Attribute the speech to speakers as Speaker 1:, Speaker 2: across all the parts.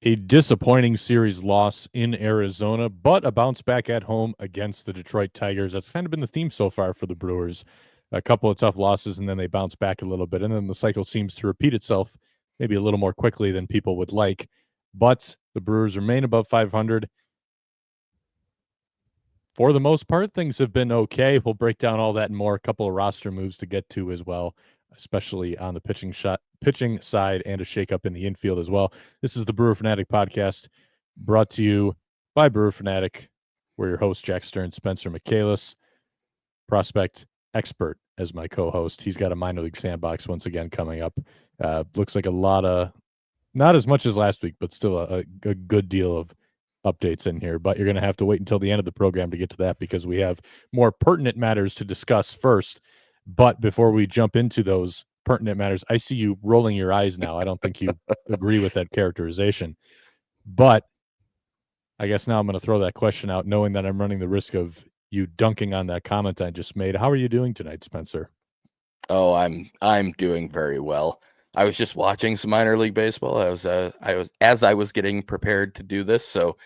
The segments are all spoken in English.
Speaker 1: A disappointing series loss in Arizona, but a bounce back at home against the Detroit Tigers. That's kind of been the theme so far for the Brewers. A couple of tough losses, and then they bounce back a little bit. And then the cycle seems to repeat itself maybe a little more quickly than people would like. But the Brewers remain above 500. For the most part, things have been okay. We'll break down all that and more. A couple of roster moves to get to as well, especially on the pitching side, and a shakeup in the infield as well. This is the Brewer Fanatic podcast, brought to you by Brewer Fanatic. We're your hosts, Jack Stern, Spencer Michaelis, prospect expert as my co-host. He's got a minor league sandbox once again coming up. Looks like a lot of, not as much as last week, but still a good deal of updates in here, but you're going to have to wait until the end of the program to get to that because we have more pertinent matters to discuss first. But before we jump into those pertinent matters, I see you rolling your eyes now. I don't think you agree with that characterization, but I guess now I'm going to throw that question out, knowing that I'm running the risk of you dunking on that comment I just made. How are you doing tonight, Spencer?
Speaker 2: Oh, I'm doing very well. I was just watching some minor league baseball. I was getting prepared to do this. So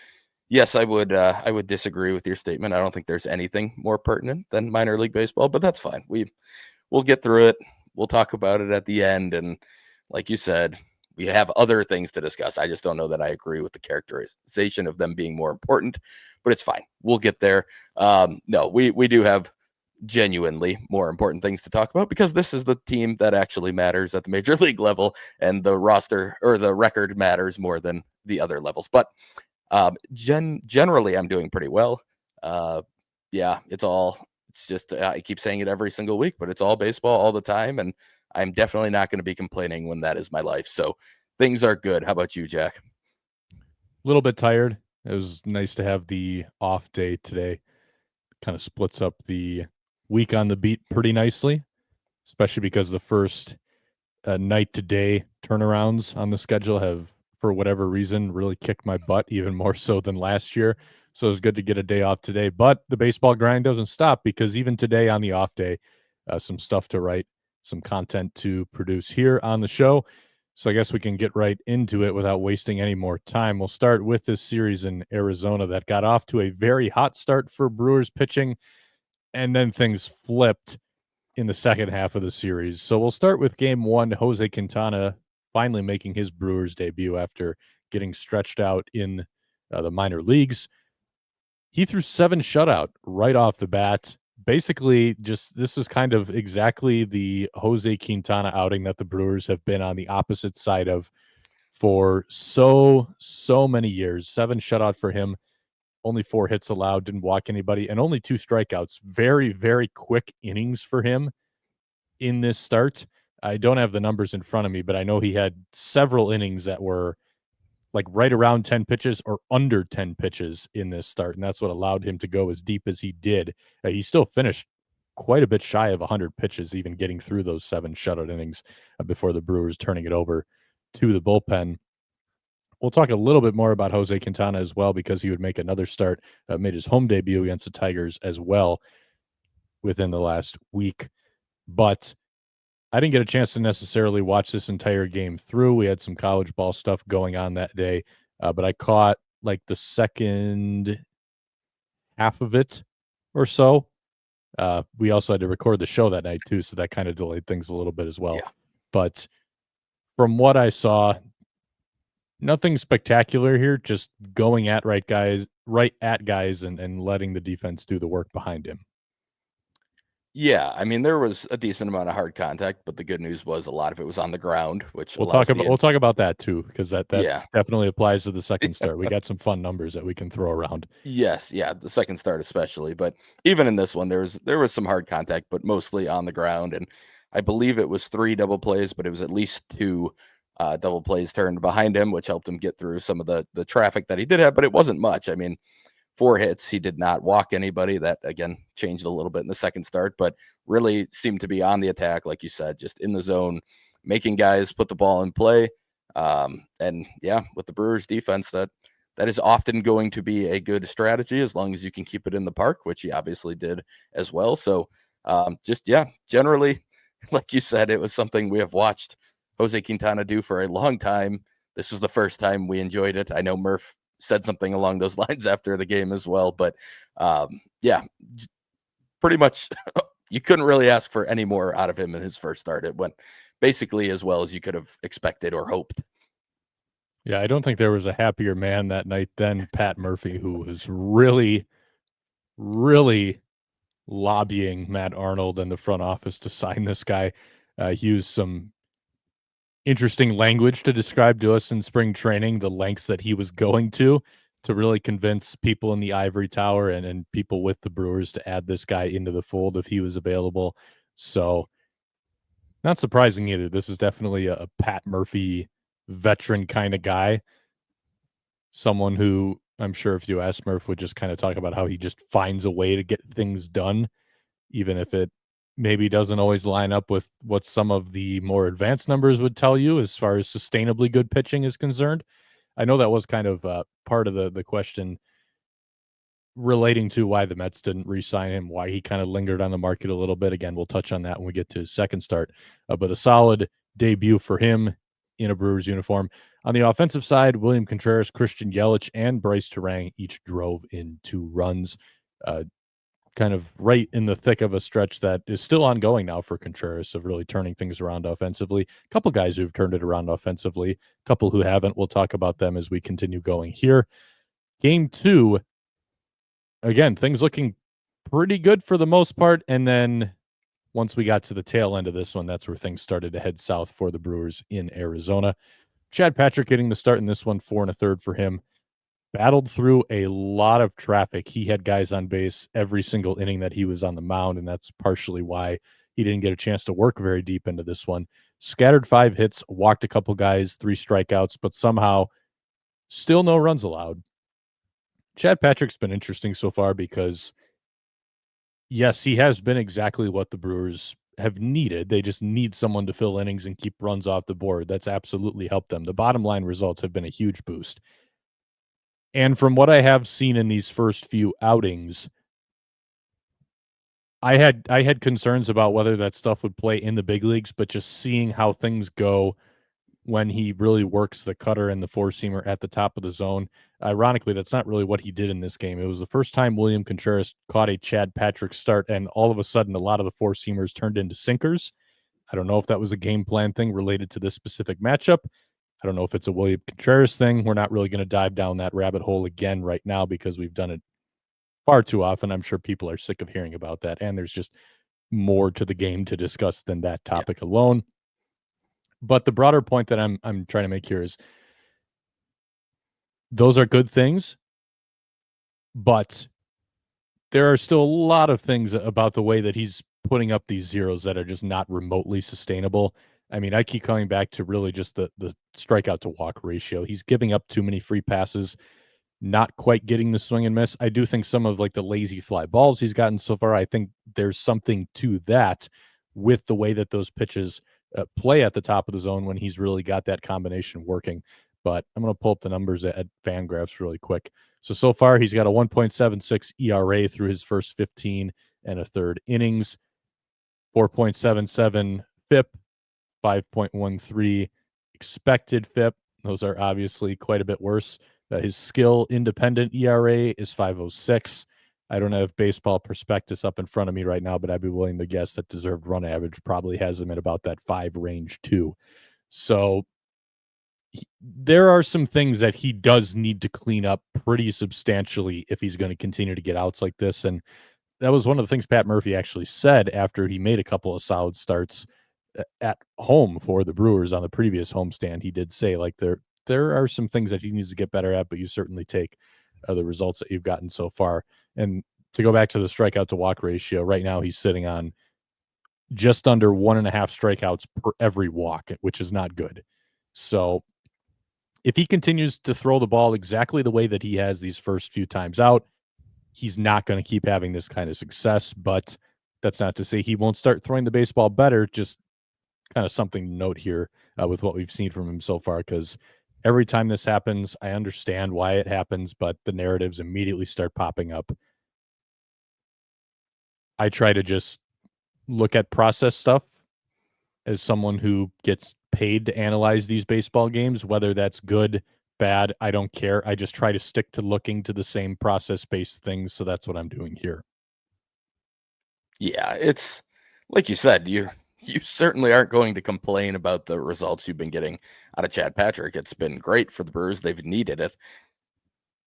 Speaker 2: yes, I would disagree with your statement. I don't think there's anything more pertinent than minor league baseball, but that's fine. We'll get through it. We'll talk about it at the end. And like you said, we have other things to discuss. I just don't know that I agree with the characterization of them being more important, but it's fine. We'll get there. No, we do have genuinely more important things to talk about because this is the team that actually matters at the major league level, and the roster or the record matters more than the other levels. But generally, I'm doing pretty well. Yeah, it's just, I keep saying it every single week, but it's all baseball all the time. And I'm definitely not going to be complaining when that is my life. So things are good. How about you, Jack?
Speaker 1: A little bit tired. It was nice to have the off day today. Kind of splits up the week on the beat pretty nicely, especially because the first night to day turnarounds on the schedule have, for whatever reason, really kicked my butt even more so than last year. So it's good to get a day off today. But the baseball grind doesn't stop because even today on the off day, some stuff to write, some content to produce here on the show. So I guess we can get right into it without wasting any more time. We'll start with this series in Arizona that got off to a very hot start for Brewers pitching, and then things flipped in the second half of the series. So we'll start with game one. Jose Quintana finally making his Brewers debut after getting stretched out in the minor leagues. He threw 7 shutout right off the bat. Basically, just this is kind of exactly the Jose Quintana outing that the Brewers have been on the opposite side of for so many years. 7 shutout for him, only 4 hits allowed, didn't walk anybody, and only 2 strikeouts. Very, very quick innings for him in this start. I don't have the numbers in front of me, but I know he had several innings that were like right around 10 pitches or under 10 pitches in this start, and that's what allowed him to go as deep as he did. He still finished quite a bit shy of 100 pitches, even getting through those 7 shutout innings before the Brewers turning it over to the bullpen. We'll talk a little bit more about Jose Quintana as well because he would make another start, made his home debut against the Tigers as well within the last week. But I didn't get a chance to necessarily watch this entire game through. We had some college ball stuff going on that day, but I caught like the second half of it or so. We also had to record the show that night too, so that kind of delayed things a little bit as well.
Speaker 2: Yeah.
Speaker 1: But from what I saw, nothing spectacular here, just going at right at guys and letting the defense do the work behind him.
Speaker 2: Yeah, I mean, there was a decent amount of hard contact, but the good news was a lot of it was on the ground, which
Speaker 1: We'll
Speaker 2: allows
Speaker 1: talk about that too, because that
Speaker 2: yeah.
Speaker 1: definitely applies to the second start. We got some fun numbers that we can throw around.
Speaker 2: Yes, yeah, the second start especially, but even in this one, there was some hard contact, but mostly on the ground, and I believe it was 3 double plays, but it was at least 2 double plays turned behind him, which helped him get through some of the traffic that he did have, but it wasn't much. I mean, 4 hits, he did not walk anybody. That again changed a little bit in the second start, but really seemed to be on the attack, like you said, just in the zone, making guys put the ball in play. And yeah, with the Brewers defense, that is often going to be a good strategy as long as you can keep it in the park, which he obviously did as well. So generally, like you said, it was something we have watched Jose Quintana do for a long time. this was the first time we enjoyed it. I know Murph said something along those lines after the game as well, but yeah, pretty much you couldn't really ask for any more out of him in his first start. It went basically as well as you could have expected or hoped.
Speaker 1: Yeah, I don't think there was a happier man that night than Pat Murphy, who was really, really lobbying Matt Arnold and the front office to sign this guy. He used some interesting language to describe to us in spring training the lengths that he was going to really convince people in the ivory tower and people with the Brewers to add this guy into the fold if he was available. So not surprising either. This is definitely a Pat Murphy veteran kind of guy. Someone who I'm sure if you ask Murph would just kind of talk about how he just finds a way to get things done, even if it maybe doesn't always line up with what some of the more advanced numbers would tell you as far as sustainably good pitching is concerned. I know that was kind of part of the question relating to why the Mets didn't re-sign him, why he kind of lingered on the market a little bit. Again, we'll touch on that when we get to his second start. But a solid debut for him in a Brewers uniform. On the offensive side, William Contreras, Christian Yelich, and Bryce Terang each drove in 2 runs. Kind of right in the thick of a stretch that is still ongoing now for Contreras of really turning things around offensively. A couple guys who've turned it around offensively, a couple who haven't. We'll talk about them as we continue going here. Game 2, again, things looking pretty good for the most part. And then once we got to the tail end of this one, that's where things started to head south for the Brewers in Arizona. Chad Patrick getting the start in this one, 4 1/3 for him. Battled through a lot of traffic. He had guys on base every single inning that he was on the mound, and that's partially why he didn't get a chance to work very deep into this one. Scattered 5 hits, walked a couple guys, 3 strikeouts, but somehow still no runs allowed. Chad Patrick's been interesting so far because, yes, he has been exactly what the Brewers have needed. They just need someone to fill innings and keep runs off the board. That's absolutely helped them. The bottom line results have been a huge boost. And from what I have seen in these first few outings, I had concerns about whether that stuff would play in the big leagues, but just seeing how things go when he really works the cutter and the four-seamer at the top of the zone. Ironically, that's not really what he did in this game. It was the first time William Contreras caught a Chad Patrick start, and all of a sudden, a lot of the four-seamers turned into sinkers. I don't know if that was a game plan thing related to this specific matchup. I don't know if it's a William Contreras thing. We're not really going to dive down that rabbit hole again right now because we've done it far too often. I'm sure people are sick of hearing about that, and there's just more to the game to discuss than that topic alone. But the broader point that I'm trying to make here is those are good things, but there are still a lot of things about the way that he's putting up these zeros that are just not remotely sustainable. I mean, I keep coming back to really just the strikeout to walk ratio. He's giving up too many free passes, not quite getting the swing and miss. I do think some of like the lazy fly balls he's gotten so far, I think there's something to that with the way that those pitches play at the top of the zone when he's really got that combination working. But I'm going to pull up the numbers at Fangraphs really quick. So far, he's got a 1.76 ERA through his first 15 and a third innings, 4.77 FIP, 5.13 expected FIP. Those are obviously quite a bit worse. His skill independent ERA is 5.06. I don't have baseball prospectus up in front of me right now, but I'd be willing to guess that deserved run average probably has him at about that 5 range too. So there are some things that he does need to clean up pretty substantially if he's going to continue to get outs like this. And that was one of the things Pat Murphy actually said after he made a couple of solid starts at home for the Brewers on the previous homestand. He did say like there are some things that he needs to get better at, but you certainly take the results that you've gotten so far. And to go back to the strikeout to walk ratio, right now he's sitting on just under 1.5 strikeouts per every walk, which is not good. So if he continues to throw the ball exactly the way that he has these first few times out, he's not going to keep having this kind of success. But that's not to say he won't start throwing the baseball better. Just kind of something to note here with what we've seen from him so far, because every time this happens, I understand why it happens, but the narratives immediately start popping up. I try to just look at process stuff as someone who gets paid to analyze these baseball games, whether that's good, bad, I don't care. I just try to stick to looking to the same process-based things, so that's what I'm doing here.
Speaker 2: Yeah, it's like you said, you certainly aren't going to complain about the results you've been getting out of Chad Patrick. It's been great for the Brewers. They've needed it.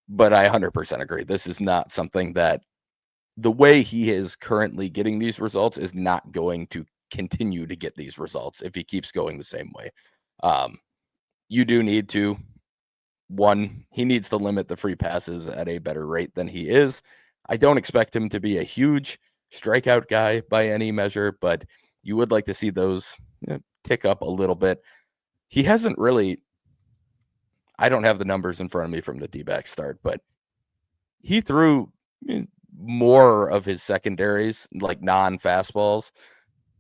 Speaker 2: But I 100% agree. This is not something that the way he is currently getting these results is not going to continue to get these results if he keeps going the same way. You do need to, one, he needs to limit the free passes at a better rate than he is. I don't expect him to be a huge strikeout guy by any measure, but you would like to see those tick up a little bit. He hasn't really, I don't have the numbers in front of me from the D-back start, but he threw more of his secondaries, like non-fastballs,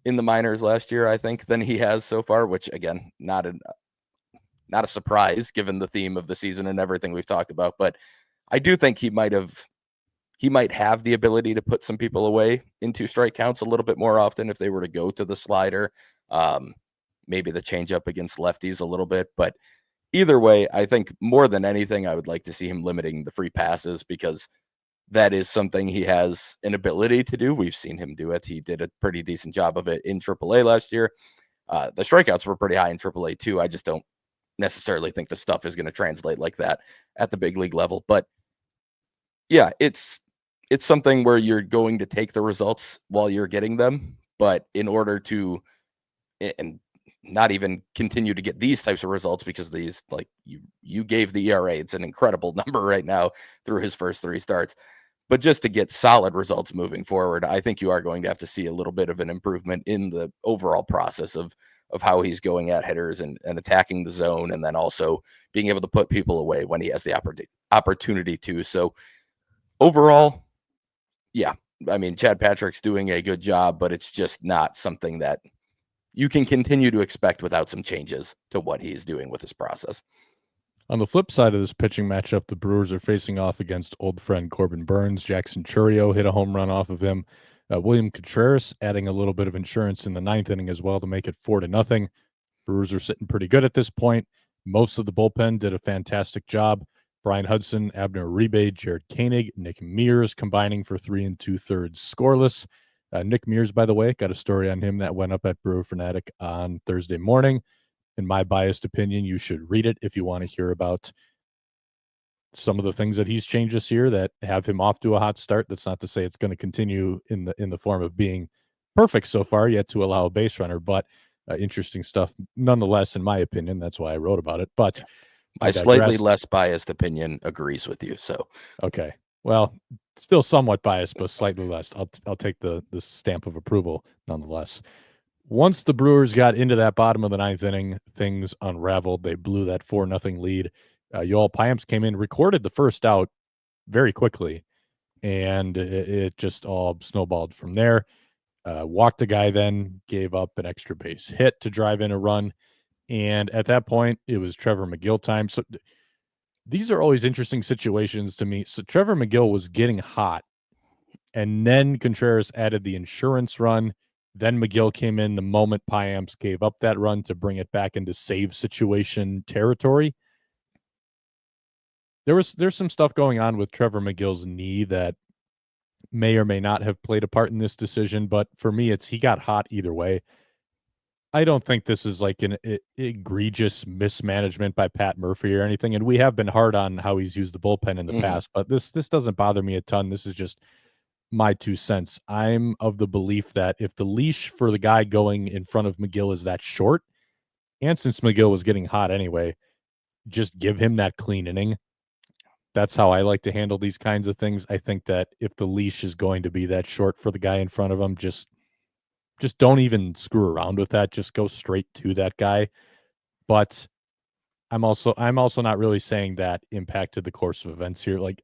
Speaker 2: in the minors last year, I think, than he has so far, which, again, not a surprise given the theme of the season and everything we've talked about. But I do think he might have the ability to put some people away into strike counts a little bit more often if they were to go to the slider, maybe the changeup against lefties a little bit. But either way, I think more than anything, I would like to see him limiting the free passes because that is something he has an ability to do. We've seen him do it. He did a pretty decent job of it in AAA last year. The strikeouts were pretty high in AAA too. I just don't necessarily think the stuff is going to translate like that at the big league level. But yeah, it's something where you're going to take the results while you're getting them. But in order to, and not even continue to get these types of results because these, like you gave the ERA, it's an incredible number right now through his first 3 starts. But just to get solid results moving forward, I think you are going to have to see a little bit of an improvement in the overall process of how he's going at hitters and attacking the zone, and then also being able to put people away when he has the opportunity to. So overall, yeah, I mean, Chad Patrick's doing a good job, but it's just not something that you can continue to expect without some changes to what he's doing with his process.
Speaker 1: On the flip side of this pitching matchup, the Brewers are facing off against old friend Corbin Burns. Jackson Chourio hit a home run off of him. William Contreras adding a little bit of insurance in the 9th inning as well to make it 4-0. Brewers are sitting pretty good at this point. Most of the bullpen did a fantastic job. Brian Hudson, Abner Uribe, Jared Koenig, Nick Mears combining for 3 2/3 scoreless. Nick Mears, by the way, got a story on him that went up at Brewer Fanatic on Thursday morning. In my biased opinion, you should read it if you want to hear about some of the things that he's changed this year that have him off to a hot start. That's not to say it's going to continue in the form of being perfect so far, yet to allow a base runner, but interesting stuff nonetheless, in my opinion. That's why I wrote about it. But
Speaker 2: my slightly less biased opinion agrees with you. So
Speaker 1: okay, well, still somewhat biased, but slightly less. I'll take the stamp of approval nonetheless. Once the Brewers got into that bottom of the 9th inning, things unraveled. They blew that 4-0 lead. Yoel Payamps came in, recorded the first out very quickly, and it just all snowballed from there. Walked a guy, then gave up an extra base hit to drive in a run. And at that point, it was Trevor McGill time. So these are always interesting situations to me. So Trevor McGill was getting hot, and then Contreras added the insurance run. Then McGill came in the moment Payamps gave up that run to bring it back into save situation territory. There's some stuff going on with Trevor McGill's knee that may or may not have played a part in this decision, but for me, he got hot either way. I don't think this is like an egregious mismanagement by Pat Murphy or anything, and we have been hard on how he's used the bullpen in the past, but this doesn't bother me a ton. This is just my 2 cents. I'm of the belief that if the leash for the guy going in front of McGill is that short, and since McGill was getting hot anyway, just give him that clean inning. That's how I like to handle these kinds of things. I think that if the leash is going to be that short for the guy in front of him, just don't even screw around with that. Just go straight to that guy. But I'm also not really saying that impacted the course of events here. Like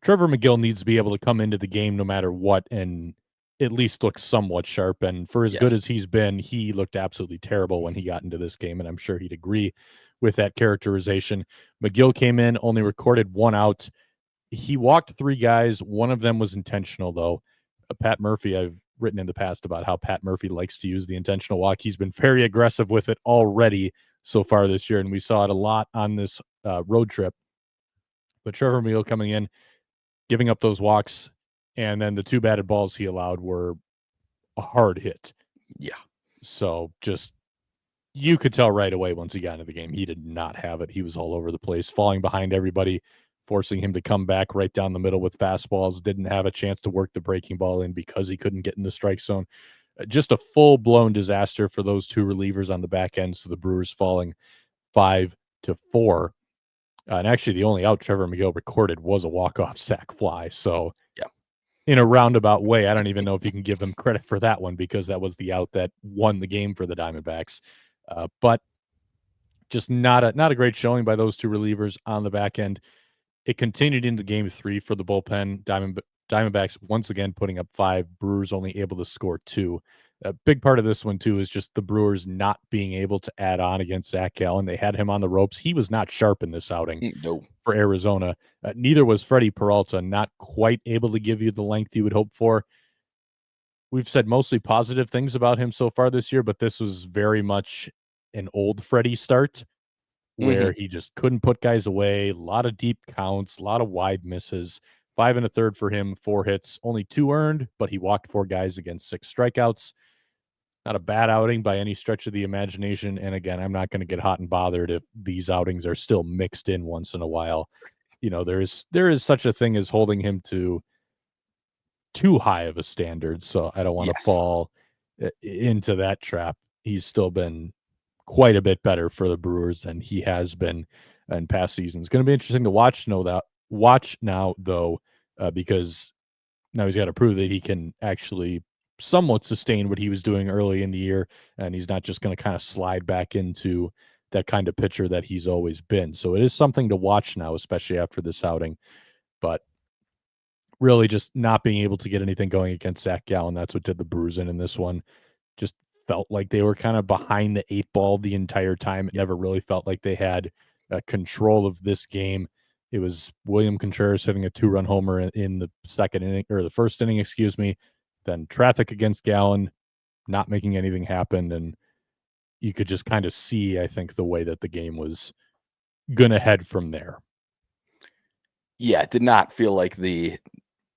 Speaker 1: Trevor McGill needs to be able to come into the game no matter what and at least look somewhat sharp. And for as good as he's been, he looked absolutely terrible when he got into this game, and I'm sure he'd agree with that characterization. McGill came in, only recorded 1 out. He walked 3 guys. One of them was intentional, though. Pat Murphy, I've written in the past about how Pat Murphy likes to use the intentional walk. He's been very aggressive with it already so far this year, and we saw it a lot on this road trip. But Trevor Meal coming in, giving up those walks, and then the 2 batted balls he allowed were a hard hit.
Speaker 2: Yeah.
Speaker 1: So just, you could tell right away once he got into the game, he did not have it. He was all over the place, falling behind everybody, forcing him to come back right down the middle with fastballs. Didn't have a chance to work the breaking ball in because he couldn't get in the strike zone. Just a full-blown disaster for those 2 relievers on the back end. So the Brewers falling 5-4. And actually, the only out Trevor McGill recorded was a walk-off sac fly. So
Speaker 2: yeah,
Speaker 1: in a roundabout way, I don't even know if you can give him credit for that one, because that was the out that won the game for the Diamondbacks. But just not a great showing by those 2 relievers on the back end. It continued into game 3 for the bullpen. Diamondbacks once again putting up 5. Brewers only able to score 2. A big part of this one, too, is just the Brewers not being able to add on against Zach Gallen. They had him on the ropes. He was not sharp in this outing for Arizona. Neither was Freddie Peralta, not quite able to give you the length you would hope for. We've said mostly positive things about him so far this year, but this was very much an old Freddie start where he just couldn't put guys away. A lot of deep counts, a lot of wide misses. 5 1/3 for him, 4 hits, only 2 earned, but he walked 4 guys against 6 strikeouts. Not a bad outing by any stretch of the imagination. And again, I'm not going to get hot and bothered if these outings are still mixed in once in a while. You know, there is such a thing as holding him to too high of a standard. So I don't want to fall into that trap. He's still been quite a bit better for the Brewers than he has been in past seasons. It's going to be interesting to watch now, though, because now he's got to prove that he can actually somewhat sustain what he was doing early in the year, and he's not just going to kind of slide back into that kind of pitcher that he's always been. So it is something to watch now, especially after this outing. But really just not being able to get anything going against Zach Gallen, that's what did the Brewers in this one. Just felt like they were kind of behind the 8 ball the entire time. It never really felt like they had control of this game. It was William Contreras hitting a 2-run homer in the first inning, excuse me. Then traffic against Gallen, not making anything happen. And you could just kind of see, I think, the way that the game was going to head from there.
Speaker 2: Yeah, it did not feel like the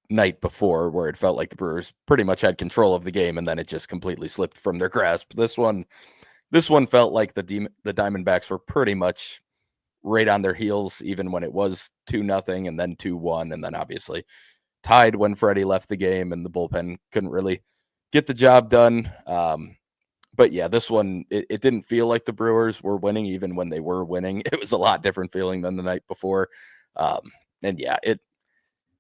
Speaker 2: night before where it felt like the Brewers pretty much had control of the game and then it just completely slipped from their grasp. This one felt like the Diamondbacks were pretty much right on their heels, even when it was 2-0 and then 2-1, and then obviously tied when Freddie left the game and the bullpen couldn't really get the job done. But yeah, this one, it didn't feel like the Brewers were winning even when they were winning. It was a lot different feeling than the night before. And yeah,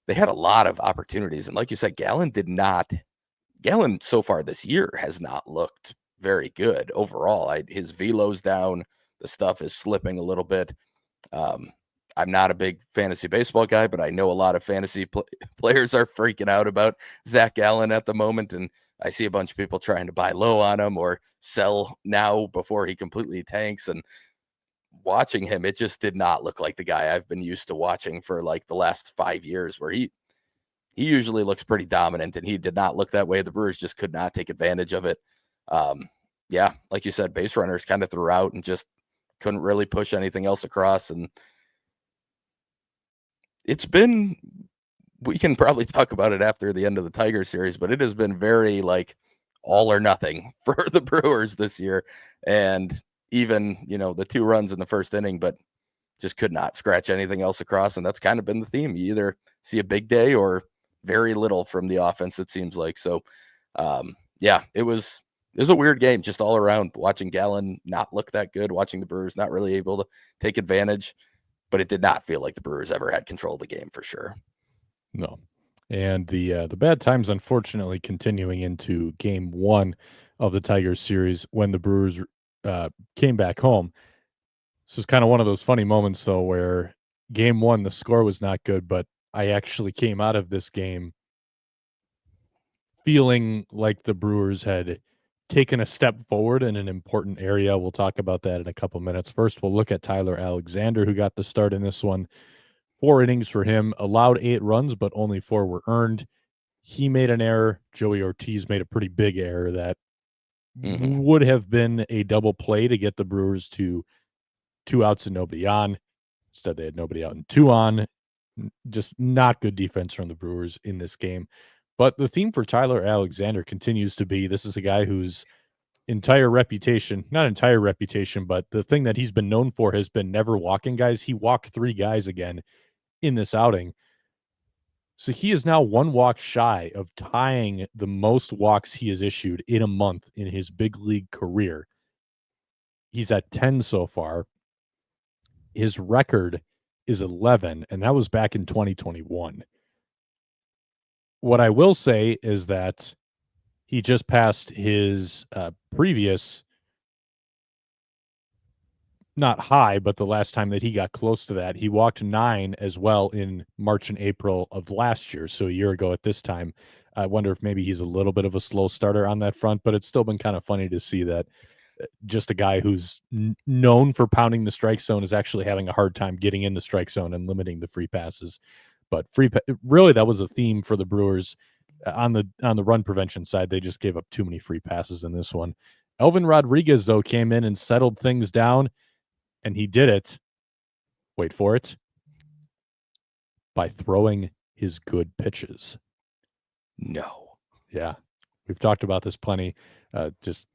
Speaker 2: they had a lot of opportunities. And like you said, Gallen so far this year has not looked very good overall. His velo's down. The stuff is slipping a little bit. I'm not a big fantasy baseball guy, but I know a lot of fantasy players are freaking out about Zach Gallen at the moment. And I see a bunch of people trying to buy low on him or sell now before he completely tanks. And watching him, it just did not look like the guy I've been used to watching for like the last 5 years, where he usually looks pretty dominant, and he did not look that way. The Brewers just could not take advantage of it. Yeah, like you said, base runners kind of threw out and just couldn't really push anything else across. And we can probably talk about it after the end of the Tigers series, but it has been very like all or nothing for the Brewers this year. And even, the 2 runs in the first inning, but just could not scratch anything else across. And that's kind of been the theme. You either see a big day or very little from the offense, it seems like. So, yeah, it was a weird game just all around, watching Gallen not look that good, watching the Brewers not really able to take advantage, but it did not feel like the Brewers ever had control of the game for sure.
Speaker 1: No. And the bad times, unfortunately, continuing into game 1 of the Tigers series when the Brewers came back home. This is kind of one of those funny moments, though, where game 1, the score was not good, but I actually came out of this game feeling like the Brewers had taken a step forward in an important area. We'll talk about that in a couple minutes. First, we'll look at Tyler Alexander, who got the start in this one. 4 innings for him, allowed 8 runs, but only 4 were earned. he made an error. Joey Ortiz made a pretty big error that
Speaker 2: Mm-hmm.
Speaker 1: would have been a double play to get the Brewers to 2 outs and nobody on. Instead, they had nobody out and 2 on. Just not good defense from the Brewers in this game. But the theme for Tyler Alexander continues to be this is a guy whose entire reputation, not entire reputation, but the thing that he's been known for has been never walking guys. He walked 3 guys again in this outing. So he is now 1 walk shy of tying the most walks he has issued in a month in his big league career. He's at 10 so far. His record is 11, and that was back in 2021. What I will say is that he just passed his previous, not high, but the last time that he got close to that, he walked 9 as well in March and April of last year. So a year ago at this time, I wonder if maybe he's a little bit of a slow starter on that front, but it's still been kind of funny to see that just a guy who's known for pounding the strike zone is actually having a hard time getting in the strike zone and limiting the free passes. But really, that was a theme for the Brewers on the run prevention side. They just gave up too many free passes in this one. Elvin Rodriguez, though, came in and settled things down, and he did it. Wait for it. By throwing his good pitches.
Speaker 2: No.
Speaker 1: Yeah, we've talked about this plenty. Just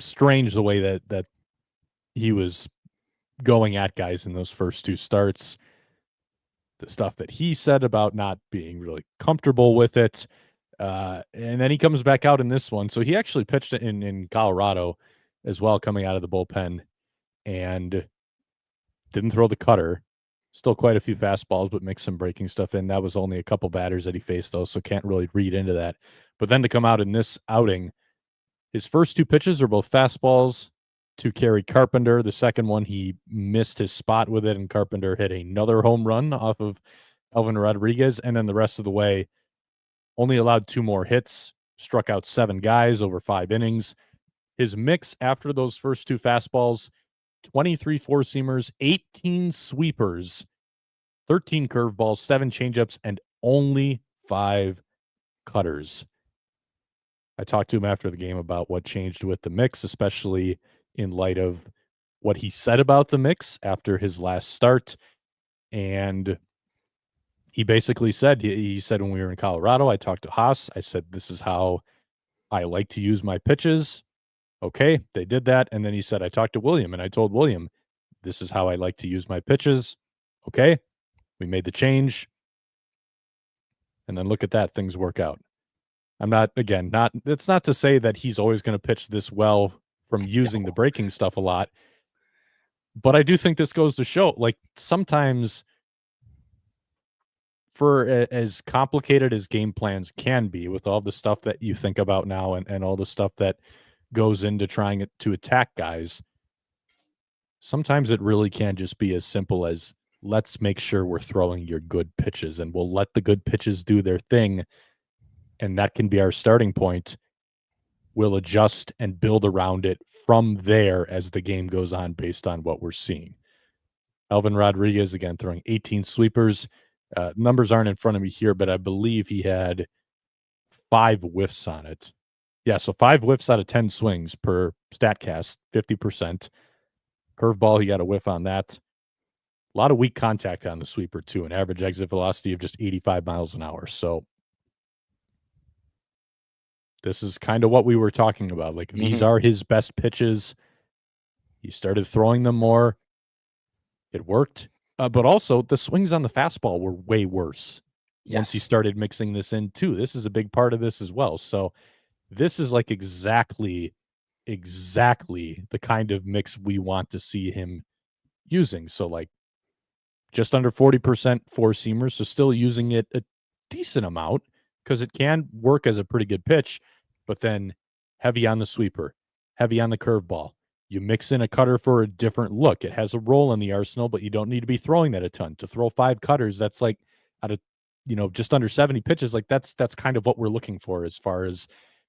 Speaker 1: strange the way that he was going at guys in those first 2 starts. The stuff that he said about not being really comfortable with it. And then he comes back out in this one. So he actually pitched in Colorado as well, coming out of the bullpen, and didn't throw the cutter. Still quite a few fastballs, but mixed some breaking stuff in. That was only a couple batters that he faced, though, so can't really read into that. But then to come out in this outing, his first 2 pitches are both fastballs to Kerry Carpenter. The second one, he missed his spot with it, and Carpenter hit another home run off of Elvin Rodriguez. And then the rest of the way, only allowed 2 more hits, struck out 7 guys over 5 innings. His mix after those first 2 fastballs, 23 four-seamers, 18 sweepers, 13 curveballs, 7 changeups, and only 5 cutters. I talked to him after the game about what changed with the mix, especially in light of what he said about the mix after his last start. And he basically said, he said when we were in Colorado, I talked to Haas. I said, this is how I like to use my pitches. Okay, they did that. And then he said, I talked to William, and I told William, this is how I like to use my pitches. Okay, we made the change. And then look at that, things work out. I'm not, again, it's not to say that he's always going to pitch this well from using the breaking stuff a lot. But I do think this goes to show, like, sometimes for as complicated as game plans can be with all the stuff that you think about now and all the stuff that goes into trying to attack guys, sometimes it really can just be as simple as let's make sure we're throwing your good pitches, and we'll let the good pitches do their thing, and that can be our starting point. We'll adjust and build around it from there as the game goes on based on what we're seeing. Elvin Rodriguez, again, throwing 18 sweepers. Numbers aren't in front of me here, but I believe he had 5 whiffs on it. Yeah, so 5 whiffs out of 10 swings per StatCast, 50%. Curveball, he got a whiff on that. A lot of weak contact on the sweeper, too, an average exit velocity of just 85 miles an hour. So this is kind of what we were talking about. Like, these are his best pitches. He started throwing them more. It worked. But also, the swings on the fastball were way worse once he started mixing this in, too. This is a big part of this as well. So this is like exactly the kind of mix we want to see him using. So, like, just under 40% four-seamers, so still using it a decent amount because it can work as a pretty good pitch, but then heavy on the sweeper, heavy on the curveball. You mix in a cutter for a different look. It has a role in the arsenal, but you don't need to be throwing that a ton. To throw 5 cutters, that's like out of, just under 70 pitches. Like that's kind of what we're looking for as far as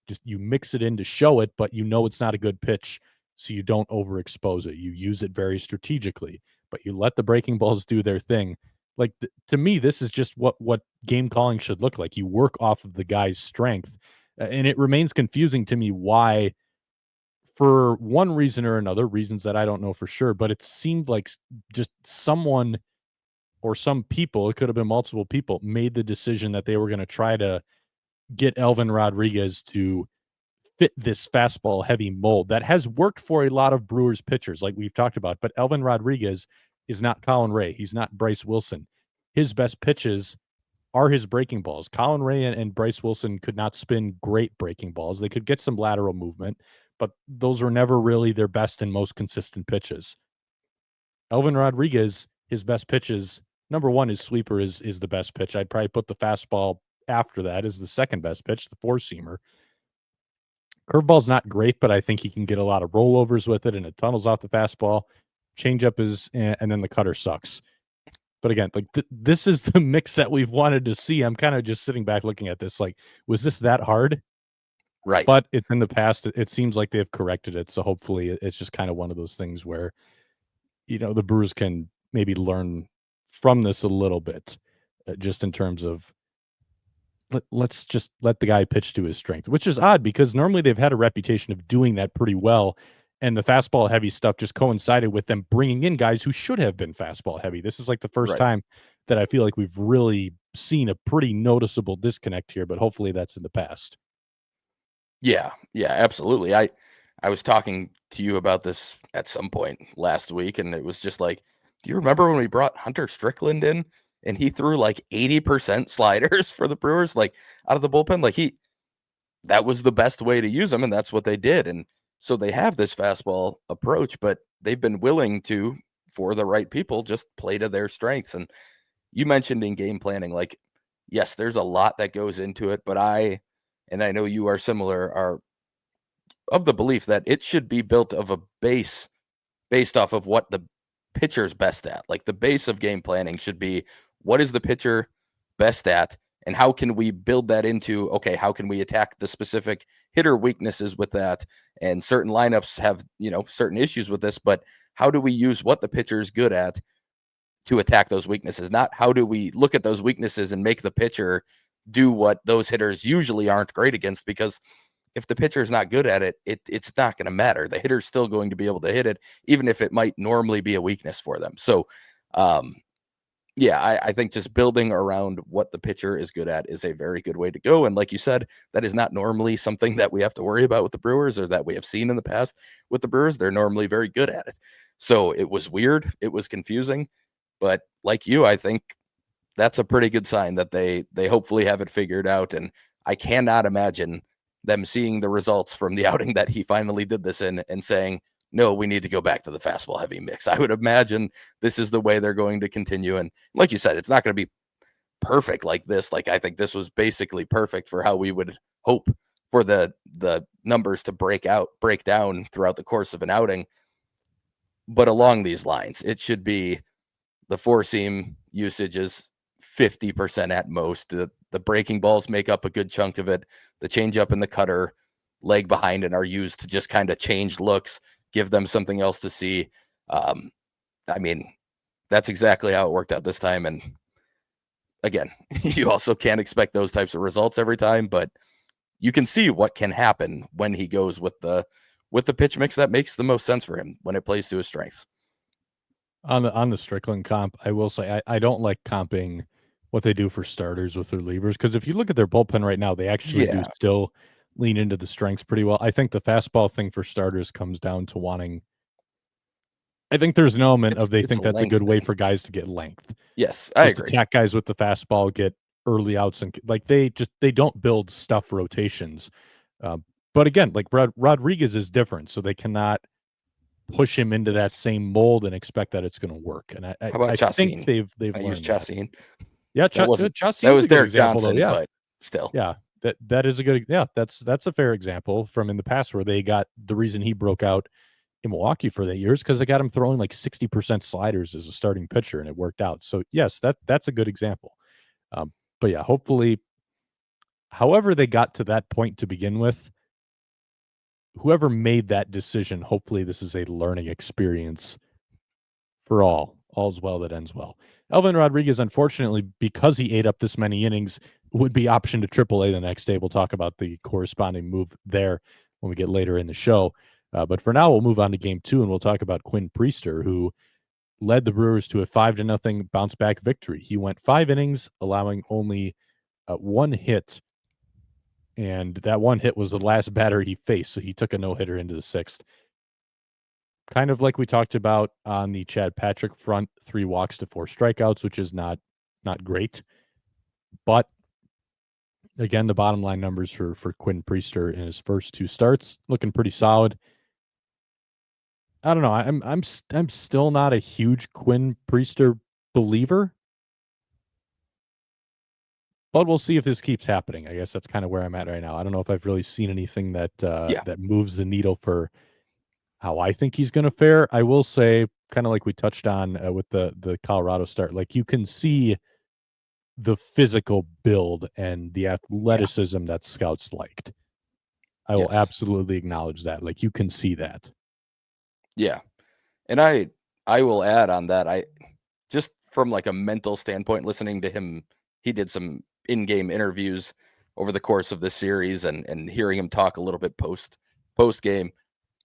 Speaker 1: just you mix it in to show it, but it's not a good pitch, so you don't overexpose it. You use it very strategically, but you let the breaking balls do their thing. Like to me, this is just what game calling should look like. You work off of the guy's strength, and it remains confusing to me why, for one reason or another, reasons that I don't know for sure, but it seemed like just someone or some people, it could have been multiple people, made the decision that they were going to try to get Elvin Rodriguez to fit this fastball heavy mold that has worked for a lot of Brewers pitchers, like we've talked about. But Elvin Rodriguez is not Colin Ray. He's not Bryce Wilson. His best pitches are his breaking balls. Colin Ray and Bryce Wilson could not spin great breaking balls. They could get some lateral movement, but those were never really their best and most consistent pitches. Elvin Rodriguez, his best pitches, number one, his sweeper is the best pitch. I'd probably put the fastball after that is the second best pitch, the four-seamer. Curveball's not great, but I think he can get a lot of rollovers with it, and it tunnels off the fastball. Changeup is, and then the cutter sucks. But again, like this is the mix that we've wanted to see. I'm kind of just sitting back looking at this, like, was this that hard?
Speaker 2: Right.
Speaker 1: But it's in the past. It seems like they've corrected it. So hopefully it's just kind of one of those things where, the Brewers can maybe learn from this a little bit, just in terms of let's just let the guy pitch to his strength, which is odd because normally they've had a reputation of doing that pretty well. And the fastball heavy stuff just coincided with them bringing in guys who should have been fastball heavy. This is like the first time that I feel like we've really seen a pretty noticeable disconnect here, but hopefully that's in the past.
Speaker 2: Yeah, absolutely. I was talking to you about this at some point last week, and it was just like, do you remember when we brought Hunter Strickland in and he threw like 80% sliders for the Brewers, like out of the bullpen? Like that was the best way to use them, and that's what they did. And so they have this fastball approach, but they've been willing to, for the right people, just play to their strengths. And you mentioned in game planning, like, yes, there's a lot that goes into it, but I know you are similar, are of the belief that it should be built of a base based off of what the pitcher's best at. Like the base of game planning should be, what is the pitcher best at? And how can we build that into, okay, how can we attack the specific hitter weaknesses with that? And certain lineups have, certain issues with this, but how do we use what the pitcher is good at to attack those weaknesses? Not how do we look at those weaknesses and make the pitcher do what those hitters usually aren't great against, because if the pitcher is not good at it, it's not going to matter. The hitter's still going to be able to hit it, even if it might normally be a weakness for them. So, I think just building around what the pitcher is good at is a very good way to go. And like you said, that is not normally something that we have to worry about with the Brewers, or that we have seen in the past with the Brewers. They're normally very good at it. So it was weird. It was confusing. But like you, I think that's a pretty good sign that they hopefully have it figured out. And I cannot imagine them seeing the results from the outing that he finally did this in and saying, no, we need to go back to the fastball heavy mix. I would imagine this is the way they're going to continue. And like you said, it's not going to be perfect like this. Like, I think this was basically perfect for how we would hope for the numbers to break down throughout the course of an outing. But along these lines, it should be the four seam usage is 50% at most. The breaking balls make up a good chunk of it. The changeup and the cutter leg behind it are used to just kind of change looks, give them something else to see. I mean, that's exactly how it worked out this time. And again, you also can't expect those types of results every time, but you can see what can happen when he goes with the pitch mix that makes the most sense for him, when it plays to his strengths.
Speaker 1: On the Strickland comp, I will say I don't like comping what they do for starters with their relievers, because if you look at their bullpen right now, they actually do still lean into the strengths pretty well. I think the fastball thing for starters comes down to wanting. I think there's an element of they think that's a good way for guys to get length.
Speaker 2: Yes, I agree.
Speaker 1: Attack guys with the fastball, get early outs, and like they don't build stuff rotations. But again, like Rodriguez is different, so they cannot push him into that same mold and expect that it's going to work. And I think they've learned
Speaker 2: Chassin.
Speaker 1: Yeah,
Speaker 2: that was
Speaker 1: Derek
Speaker 2: Johnson, though, but still,
Speaker 1: yeah, that is a good, that's a fair example from in the past where they got the reason he broke out in Milwaukee for that years because they got him throwing like 60% sliders as a starting pitcher, and it worked out. So yes, that's a good example. But yeah, hopefully, however they got to that point to begin with, whoever made that decision, hopefully this is a learning experience for all all's well that ends well. Elvin Rodriguez, unfortunately, because he ate up this many innings, would be optioned to AAA the next day. We'll talk about the corresponding move there when we get later in the show. But for now, we'll move on to game 2, and we'll talk about Quinn Priester, who led the Brewers to a 5-0 bounce back victory. He went 5 innings, allowing only 1 hit, and that 1 hit was the last batter he faced, so he took a no-hitter into the 6th. Kind of like we talked about on the Chad Patrick front, 3 walks to 4 strikeouts, which is not great. But again, the bottom line numbers for Quinn Priester in his first 2 starts looking pretty solid. I don't know. I'm still not a huge Quinn Priester believer, but we'll see if this keeps happening. I guess that's kind of where I'm at right now. I don't know if I've really seen anything that that moves the needle for how I think he's going to fare. I will say, kind of like we touched on with the Colorado start, like you can see the physical build and the athleticism that scouts liked. I will absolutely acknowledge that. Like you can see that.
Speaker 2: Yeah. And I will add on that. I just from like a mental standpoint, listening to him, he did some in-game interviews over the course of the series and hearing him talk a little bit post game.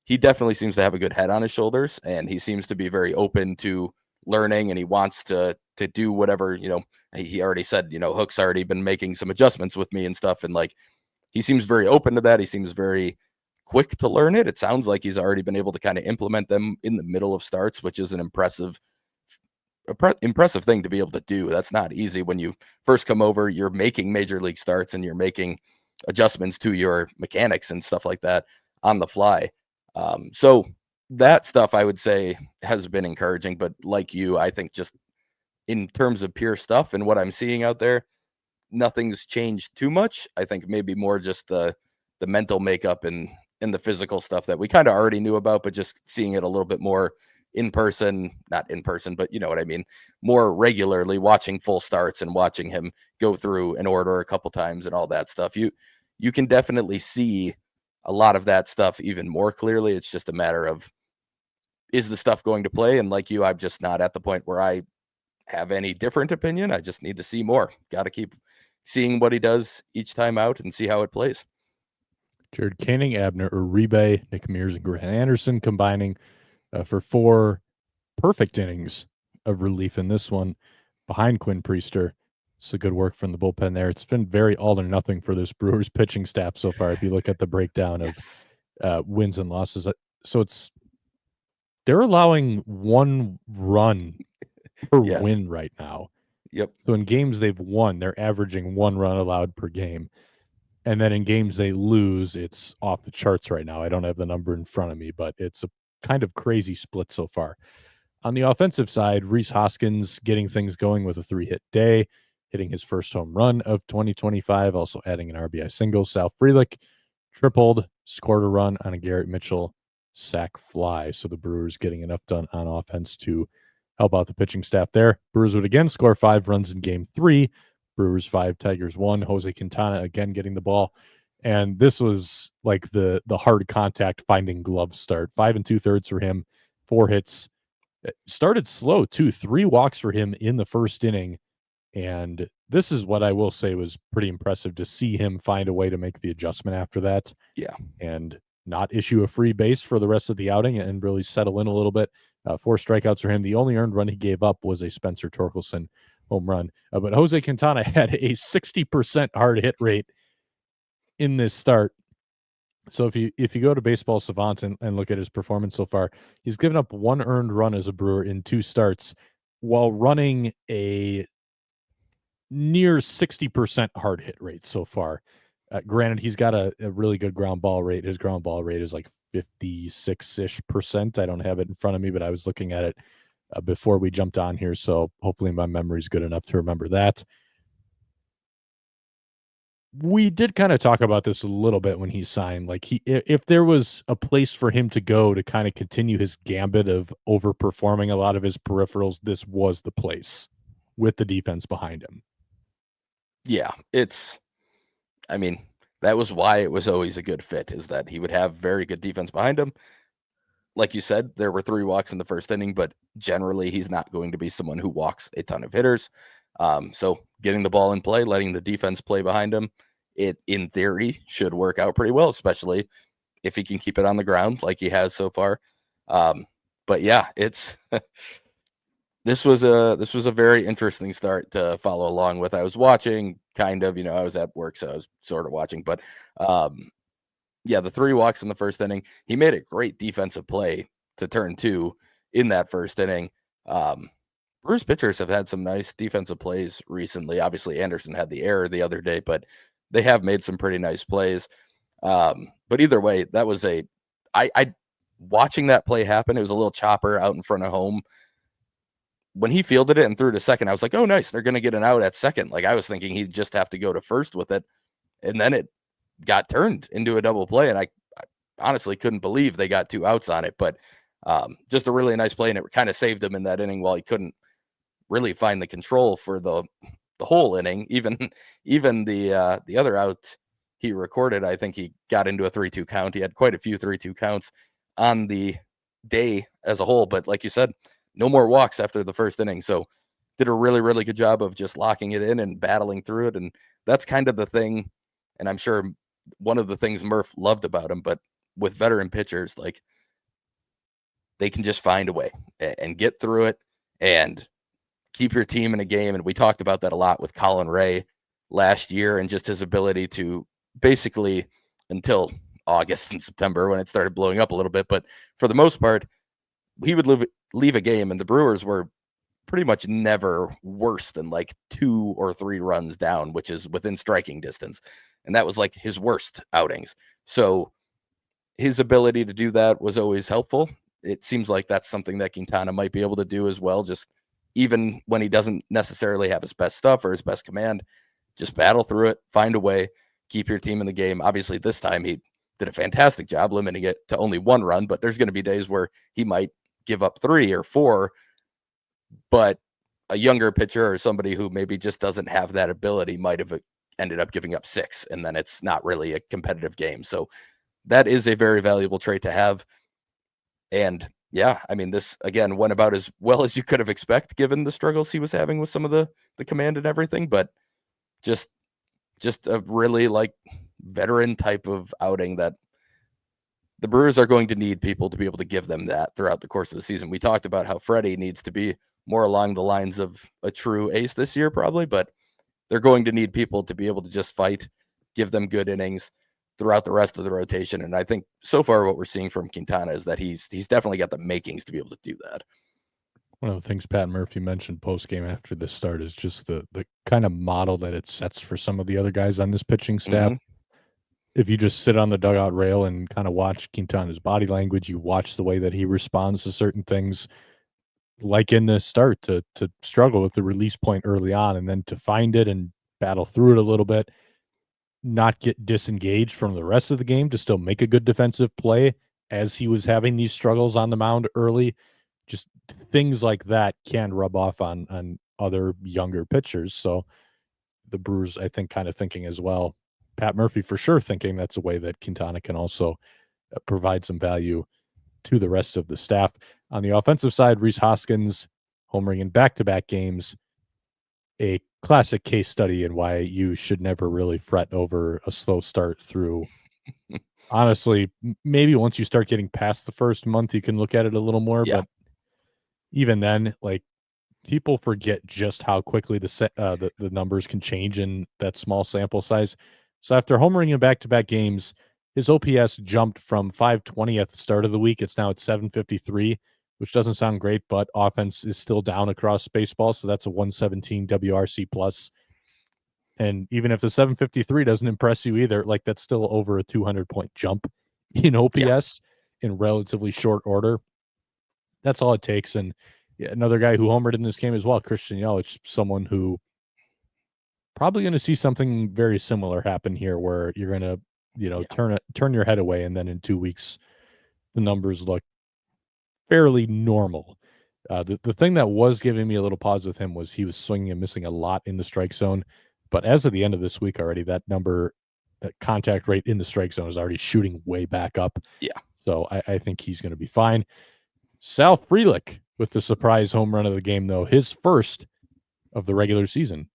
Speaker 2: He definitely seems to have a good head on his shoulders, and he seems to be very open to learning, and he wants to do whatever, he already said, Hook's already been making some adjustments with me and stuff. And like, he seems very open to that. He seems very quick to learn it. It sounds like he's already been able to kind of implement them in the middle of starts, which is an impressive thing to be able to do. That's not easy. When you first come over, you're making major league starts and you're making adjustments to your mechanics and stuff like that on the fly. So that stuff I would say has been encouraging, but like you, I think just in terms of pure stuff and what I'm seeing out there, nothing's changed too much. I think maybe more just the mental makeup and the physical stuff that we kind of already knew about, but just seeing it a little bit more not in person, but you know what I mean, more regularly, watching full starts and watching him go through an order a couple times and all that stuff. You can definitely see a lot of that stuff even more clearly. It's just a matter of, is the stuff going to play? And like you, I'm just not at the point where I have any different opinion. I just need to see more. Got to keep seeing what he does each time out and see how it plays.
Speaker 1: Jared Canning, Abner Uribe, Nick Mears, and Grant Anderson combining for 4 perfect innings of relief in this one behind Quinn Priester. So good work from the bullpen there. It's been very all or nothing for this Brewers pitching staff so far. If you look at the breakdown of wins and losses, so they're allowing 1 run per win right now.
Speaker 2: Yep.
Speaker 1: So in games they've won, they're averaging 1 run allowed per game. And then in games they lose, it's off the charts right now. I don't have the number in front of me, but it's a kind of crazy split so far. On the offensive side, Rhys Hoskins getting things going with a 3-hit day, hitting his first home run of 2025, also adding an RBI single. Sal Frelick tripled, scored a run on a Garrett Mitchell sac fly. So the Brewers getting enough done on offense to help out the pitching staff there. Brewers would again score 5 runs in game 3. Brewers 5, Tigers 1. Jose Quintana again getting the ball. And this was like the hard contact finding glove start. 5 2/3 for him, 4 hits. It started slow too. 3 walks for him in the first inning. And this is what I will say was pretty impressive to see him find a way to make the adjustment after that.
Speaker 2: Yeah.
Speaker 1: And not issue a free base for the rest of the outing and really settle in a little bit. 4 strikeouts for him. The only earned run he gave up was a Spencer Torkelson home run. But Jose Quintana had a 60% hard hit rate in this start. So if you go to Baseball Savant and look at his performance so far, he's given up 1 earned run as a Brewer in 2 starts while running a near 60% hard hit rate so far. Granted, he's got a really good ground ball rate. His ground ball rate is like 56-ish%. I don't have it in front of me, but I was looking at it before we jumped on here, so hopefully my memory is good enough to remember that. We did kind of talk about this a little bit when he signed. Like if there was a place for him to go to kind of continue his gambit of overperforming a lot of his peripherals, this was the place with the defense behind him.
Speaker 2: Yeah, that was why it was always a good fit, is that he would have very good defense behind him. like you said, there were 3 walks in the first inning, but generally he's not going to be someone who walks a ton of hitters. So getting the ball in play, letting the defense play behind him, it in theory should work out pretty well, especially if he can keep it on the ground like he has so far. But yeah, it's this was a very interesting start to follow along with. I was watching kind of, I was at work, so I was sort of watching, but yeah, the 3 walks in the first inning, he made a great defensive play to turn 2 in that first inning. Brewers pitchers have had some nice defensive plays recently. Obviously, Anderson had the error the other day, but they have made some pretty nice plays. But either way, that was I watching that play happen. It was a little chopper out in front of home. When he fielded it and threw to second, I was like, oh, nice. They're going to get an out at second. Like, I was thinking he'd just have to go to first with it. And then it got turned into a double play. And I honestly couldn't believe they got 2 outs on it. But just a really nice play. And it kind of saved him in that inning while he couldn't really find the control for the whole inning. Even the other out he recorded, I think he got into a 3-2 count. He had quite a few 3-2 counts on the day as a whole. But like you said, no more walks after the first inning. So did a really, really good job of just locking it in and battling through it. And that's kind of the thing. And I'm sure one of the things Murph loved about him, but with veteran pitchers, like they can just find a way and get through it and keep your team in a game. And we talked about that a lot with Colin Ray last year and just his ability to basically until August and September when it started blowing up a little bit. But for the most part, he would leave a game, and the Brewers were pretty much never worse than like 2 or 3 runs down, which is within striking distance. And that was like his worst outings. So his ability to do that was always helpful. It seems like that's something that Quintana might be able to do as well. Just even when he doesn't necessarily have his best stuff or his best command, just battle through it, find a way, keep your team in the game. Obviously, this time he did a fantastic job limiting it to only 1 run, but there's going to be days where he might give up 3 or 4, but a younger pitcher or somebody who maybe just doesn't have that ability might have ended up giving up 6, and then it's not really a competitive game. So that is a very valuable trait to have. And yeah, I mean, this again went about as well as you could have expected given the struggles he was having with some of the command and everything, but just a really like veteran type of outing that the Brewers are going to need people to be able to give them that throughout the course of the season. We talked about how Freddie needs to be more along the lines of a true ace this year, probably, but they're going to need people to be able to just fight, give them good innings throughout the rest of the rotation. And I think so far what we're seeing from Quintana is that he's definitely got the makings to be able to do that.
Speaker 1: One of the things Pat Murphy mentioned post-game after this start is just the kind of model that it sets for some of the other guys on this pitching staff.
Speaker 2: Mm-hmm.
Speaker 1: If you just sit on the dugout rail and kind of watch Quintana's body language, you watch the way that he responds to certain things, like in the start, to struggle with the release point early on and then to find it and battle through it a little bit, not get disengaged from the rest of the game to still make a good defensive play as he was having these struggles on the mound early. Just things like that can rub off on other younger pitchers. So the Brewers, I think, kind of thinking as well. Pat Murphy for sure thinking that's a way that Quintana can also provide some value to the rest of the staff. On the offensive side, Rhys Hoskins homering in back-to-back games, a classic case study in why you should never really fret over a slow start through. Honestly, maybe once you start getting past the first month, you can look at it a little more,
Speaker 2: Yeah.
Speaker 1: but even then, like, people forget just how quickly the numbers can change in that small sample size. So after homering in back-to-back games, his OPS jumped from 520 at the start of the week. It's now at 753, which doesn't sound great, but offense is still down across baseball, so that's a 117 WRC plus. And even if the 753 doesn't impress you either, like that's still over a 200-point jump in OPS in relatively short order. That's all it takes. And another guy who homered in this game as well, Christian Yelich, someone who probably going to see something very similar happen here where you're going to, turn your head away. And then in 2 weeks, the numbers look fairly normal. The thing that was giving me a little pause with him was he was swinging and missing a lot in the strike zone. But as of the end of this week already, that number, contact rate in the strike zone is already shooting way back up.
Speaker 2: Yeah.
Speaker 1: So I think he's going to be fine. Sal Frelick with the surprise home run of the game, though, his first of the regular season.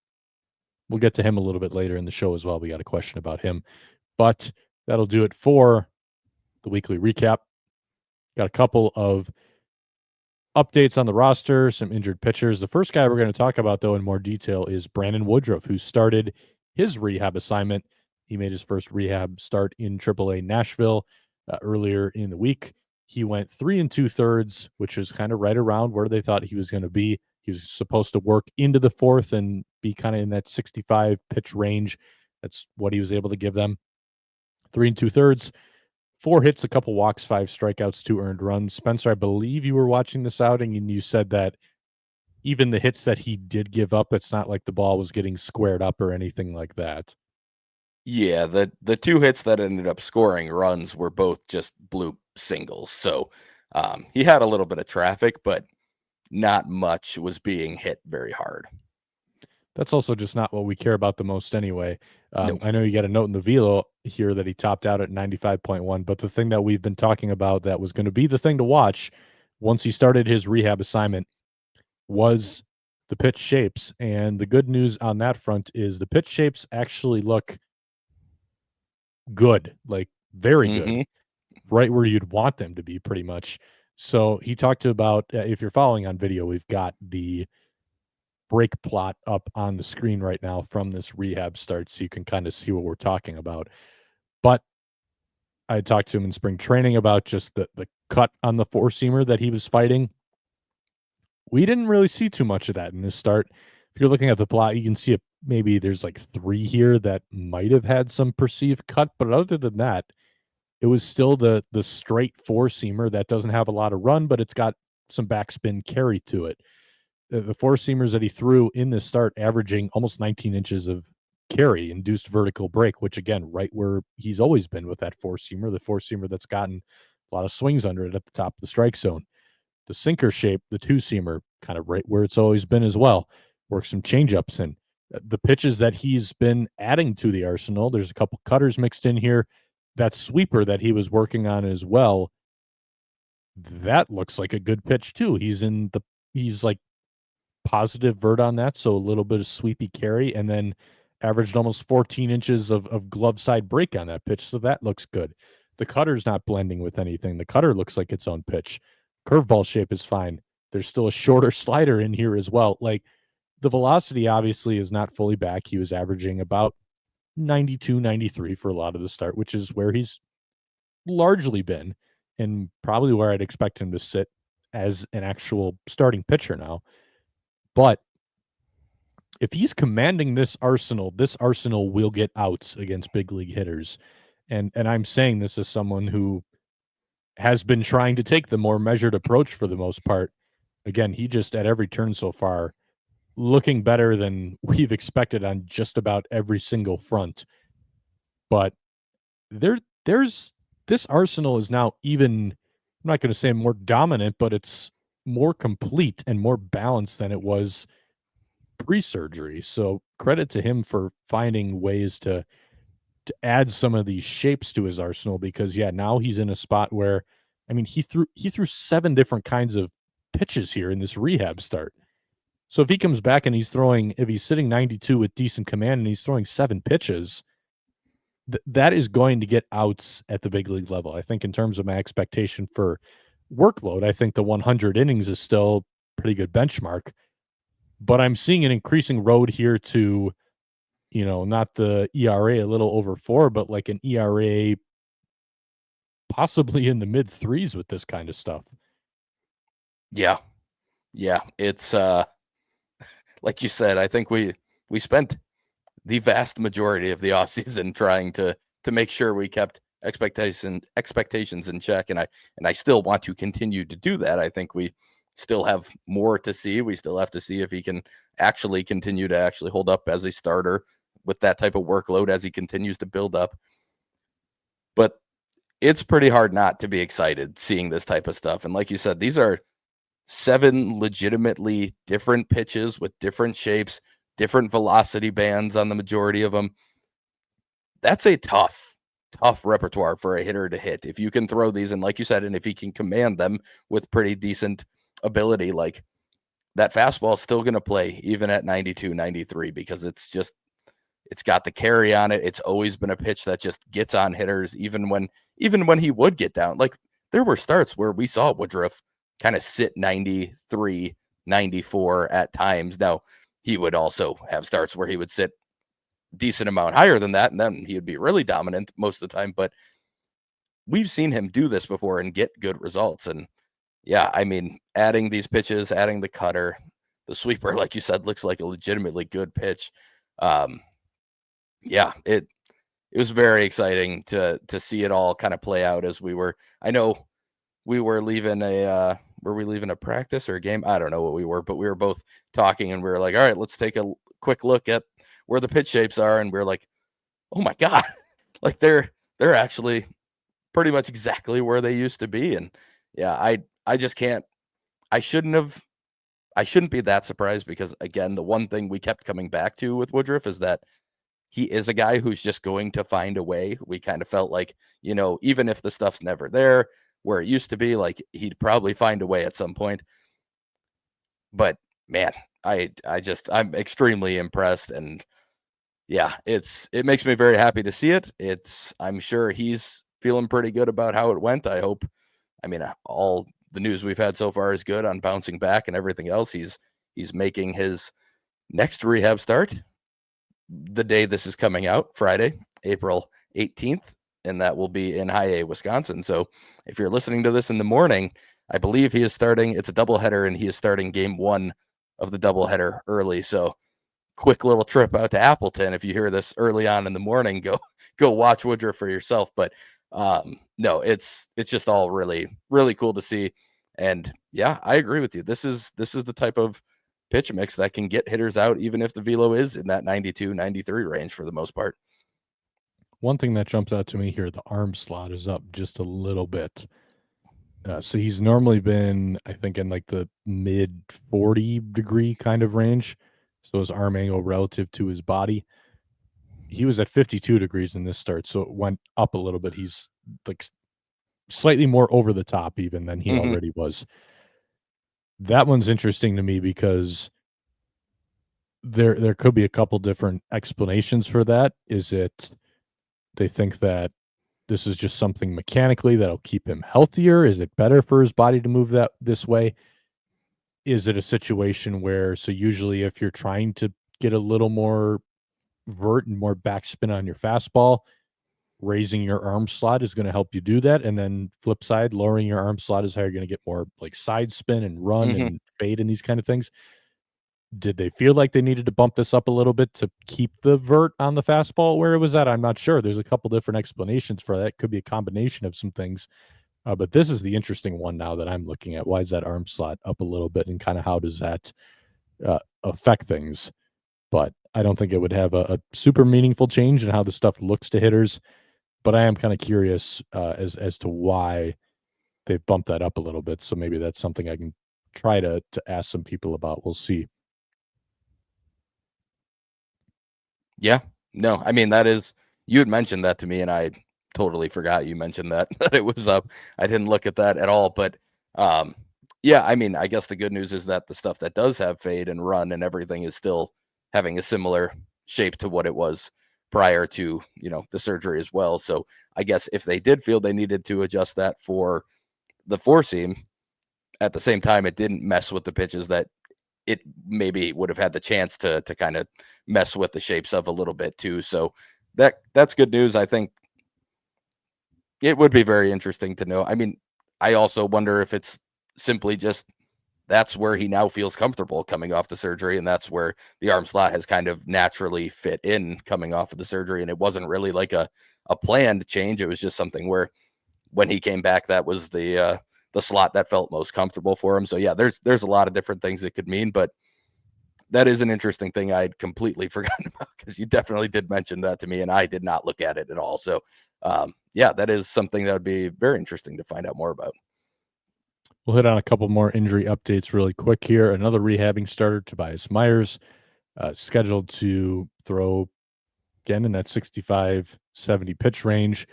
Speaker 1: We'll get to him a little bit later in the show as well. We got a question about him. But that'll do it for the weekly recap. Got a couple of updates on the roster, some injured pitchers. The first guy we're going to talk about, though, in more detail is Brandon Woodruff, who started his rehab assignment. He made his first rehab start in AAA Nashville earlier in the week. He went 3 2/3, which is kind of right around where they thought he was going to be. He was supposed to work into the fourth and be kind of in that 65 pitch range. That's what he was able to give them. 3 2/3. 4 hits, a couple walks, 5 strikeouts, 2 earned runs. Spencer, I believe you were watching this outing and you said that even the hits that he did give up, it's not like the ball was getting squared up or anything like that.
Speaker 2: Yeah, the 2 hits that ended up scoring runs were both just bloop singles. So he had a little bit of traffic, but not much was being hit very hard.
Speaker 1: That's also just not what we care about the most anyway.
Speaker 2: No.
Speaker 1: I know you got a note in the velo here that he topped out at 95.1, but the thing that we've been talking about that was going to be the thing to watch once he started his rehab assignment was the pitch shapes. And the good news on that front is the pitch shapes actually look good, like very good, right where you'd want them to be pretty much. So he talked about, if you're following on video, we've got the break plot up on the screen right now from this rehab start, so you can kind of see what we're talking about. But I talked to him in spring training about just the cut on the four-seamer that he was fighting. We didn't really see too much of that in this start. If you're looking at the plot, you can see maybe there's like 3 here that might have had some perceived cut, but other than that, it was still the straight four-seamer that doesn't have a lot of run, but it's got some backspin carry to it. The four-seamers that he threw in this start averaging almost 19 inches of carry, induced vertical break, which again, right where he's always been with that four-seamer, the four-seamer that's gotten a lot of swings under it at the top of the strike zone. The sinker shape, the two-seamer, kind of right where it's always been as well. Work some change-ups in. The pitches that he's been adding to the arsenal, there's a couple cutters mixed in here. That sweeper that he was working on as well, that looks like a good pitch too. He's like positive vert on that, so a little bit of sweepy carry, and then averaged almost 14 inches of glove side break on that pitch, so that looks good. The cutter's not blending with anything. The cutter looks like its own pitch. Curveball shape is fine. There's still a shorter slider in here as well. Like, the velocity obviously is not fully back. He was averaging about 92, 93 for a lot of the start, which is where he's largely been and probably where I'd expect him to sit as an actual starting pitcher now. But if he's commanding this arsenal will get outs against big league hitters. And I'm saying this as someone who has been trying to take the more measured approach for the most part. Again, he just at every turn so far looking better than we've expected on just about every single front. But there's this arsenal is now even, I'm not going to say more dominant, but it's more complete and more balanced than it was pre-surgery. So credit to him for finding ways to add some of these shapes to his arsenal, because now he's in a spot where, I mean, he threw 7 different kinds of pitches here in this rehab start. So if he comes back and if he's sitting 92 with decent command and he's throwing 7 pitches, that is going to get outs at the big league level. I think in terms of my expectation for workload, I think the 100 innings is still a pretty good benchmark. But I'm seeing an increasing road here to, not the ERA a little over 4, but like an ERA possibly in the mid 3s with this kind of stuff.
Speaker 2: Yeah. It's like you said, I think we spent the vast majority of the offseason trying to make sure we kept expectations in check, and I still want to continue to do that. I think we still have more to see. We still have to see if he can actually continue to actually hold up as a starter with that type of workload as he continues to build up. But it's pretty hard not to be excited seeing this type of stuff. And like you said, these are 7 legitimately different pitches with different shapes, different velocity bands on the majority of them. That's a tough tough repertoire for a hitter to hit. If you can throw these, and like you said, and if he can command them with pretty decent ability, like that fastball is still going to play even at 92, 93, because it's got the carry on it. It's always been a pitch that just gets on hitters, even when he would get down. Like there were starts where we saw Woodruff kind of sit 93, 94 at times. Now, he would also have starts where he would sit decent amount higher than that, and then he would be really dominant most of the time. But we've seen him do this before and get good results. And yeah, I mean, adding these pitches, adding the cutter, the sweeper, like you said, looks like a legitimately good pitch. Yeah, it was very exciting to see it all kind of play out as we were. I know we were leaving were we leaving a practice or a game? I don't know what we were, but we were both talking and we were like, all right, let's take a quick look at where the pitch shapes are. And we are like, oh my God, like they're actually pretty much exactly where they used to be. And yeah, I just can't, I shouldn't be that surprised, because again, the one thing we kept coming back to with Woodruff is that he is a guy who's just going to find a way. We kind of felt like, even if the stuff's never there where it used to be, like he'd probably find a way at some point. But man, I'm extremely impressed, and yeah, it makes me very happy to see it. I'm sure he's feeling pretty good about how it went. I mean, all the news we've had so far is good on bouncing back and everything else. He's making his next rehab start the day this is coming out, Friday, April 18th, and that will be in High A, Wisconsin. So if you're listening to this in the morning, I believe he is starting. It's a doubleheader, and he is starting game 1 of the doubleheader early. So quick little trip out to Appleton. If you hear this early on in the morning, go watch Woodruff for yourself. But no, it's just all really, really cool to see. And yeah, I agree with you. This is the type of pitch mix that can get hitters out, even if the velo is in that 92, 93 range for the most part.
Speaker 1: One thing that jumps out to me here, the arm slot is up just a little bit. So he's normally been, I think, in like the mid 40-degree kind of range. So his arm angle relative to his body. He was at 52 degrees in this start, so it went up a little bit. He's like slightly more over the top even than he already was. That one's interesting to me because there could be a couple different explanations for that. Is it they think that this is just something mechanically that'll keep him healthier? Is it better for his body to move this way? Is it a situation where, so usually if you're trying to get a little more vert and more backspin on your fastball, raising your arm slot is going to help you do that. And then flip side, lowering your arm slot is how you're going to get more like side spin and run and fade and these kind of things. Did they feel like they needed to bump this up a little bit to keep the vert on the fastball where it was at? I'm not sure. There's a couple different explanations for that. Could be a combination of some things. But this is the interesting one now that I'm looking at. Why is that arm slot up a little bit, and kind of how does that affect things? But I don't think it would have a super meaningful change in how the stuff looks to hitters. But I am kind of curious as to why they've bumped that up a little bit. So maybe that's something I can try to ask some people about. We'll see.
Speaker 2: Yeah, no, I mean, you had mentioned that to me, and I totally forgot you mentioned that it was up. I didn't look at that at all. But yeah, I mean, I guess the good news is that the stuff that does have fade and run and everything is still having a similar shape to what it was prior to, the surgery as well. So I guess if they did feel they needed to adjust that for the four seam, at the same time, it didn't mess with the pitches that it maybe would have had the chance to kind of mess with the shapes of a little bit too. So that's good news. I think it would be very interesting to know. I mean, I also wonder if it's simply just that's where he now feels comfortable coming off the surgery, and that's where the arm slot has kind of naturally fit in coming off of the surgery. And it wasn't really like a planned change. It was just something where when he came back, that was the slot that felt most comfortable for him. So yeah, there's a lot of different things it could mean, but that is an interesting thing I'd completely forgotten about, because you definitely did mention that to me and I did not look at it at all. So yeah, that is something that would be very interesting to find out more about.
Speaker 1: We'll hit on a couple more injury updates really quick here. Another rehabbing starter, Tobias Myers, scheduled to again in that 65, 70 pitch range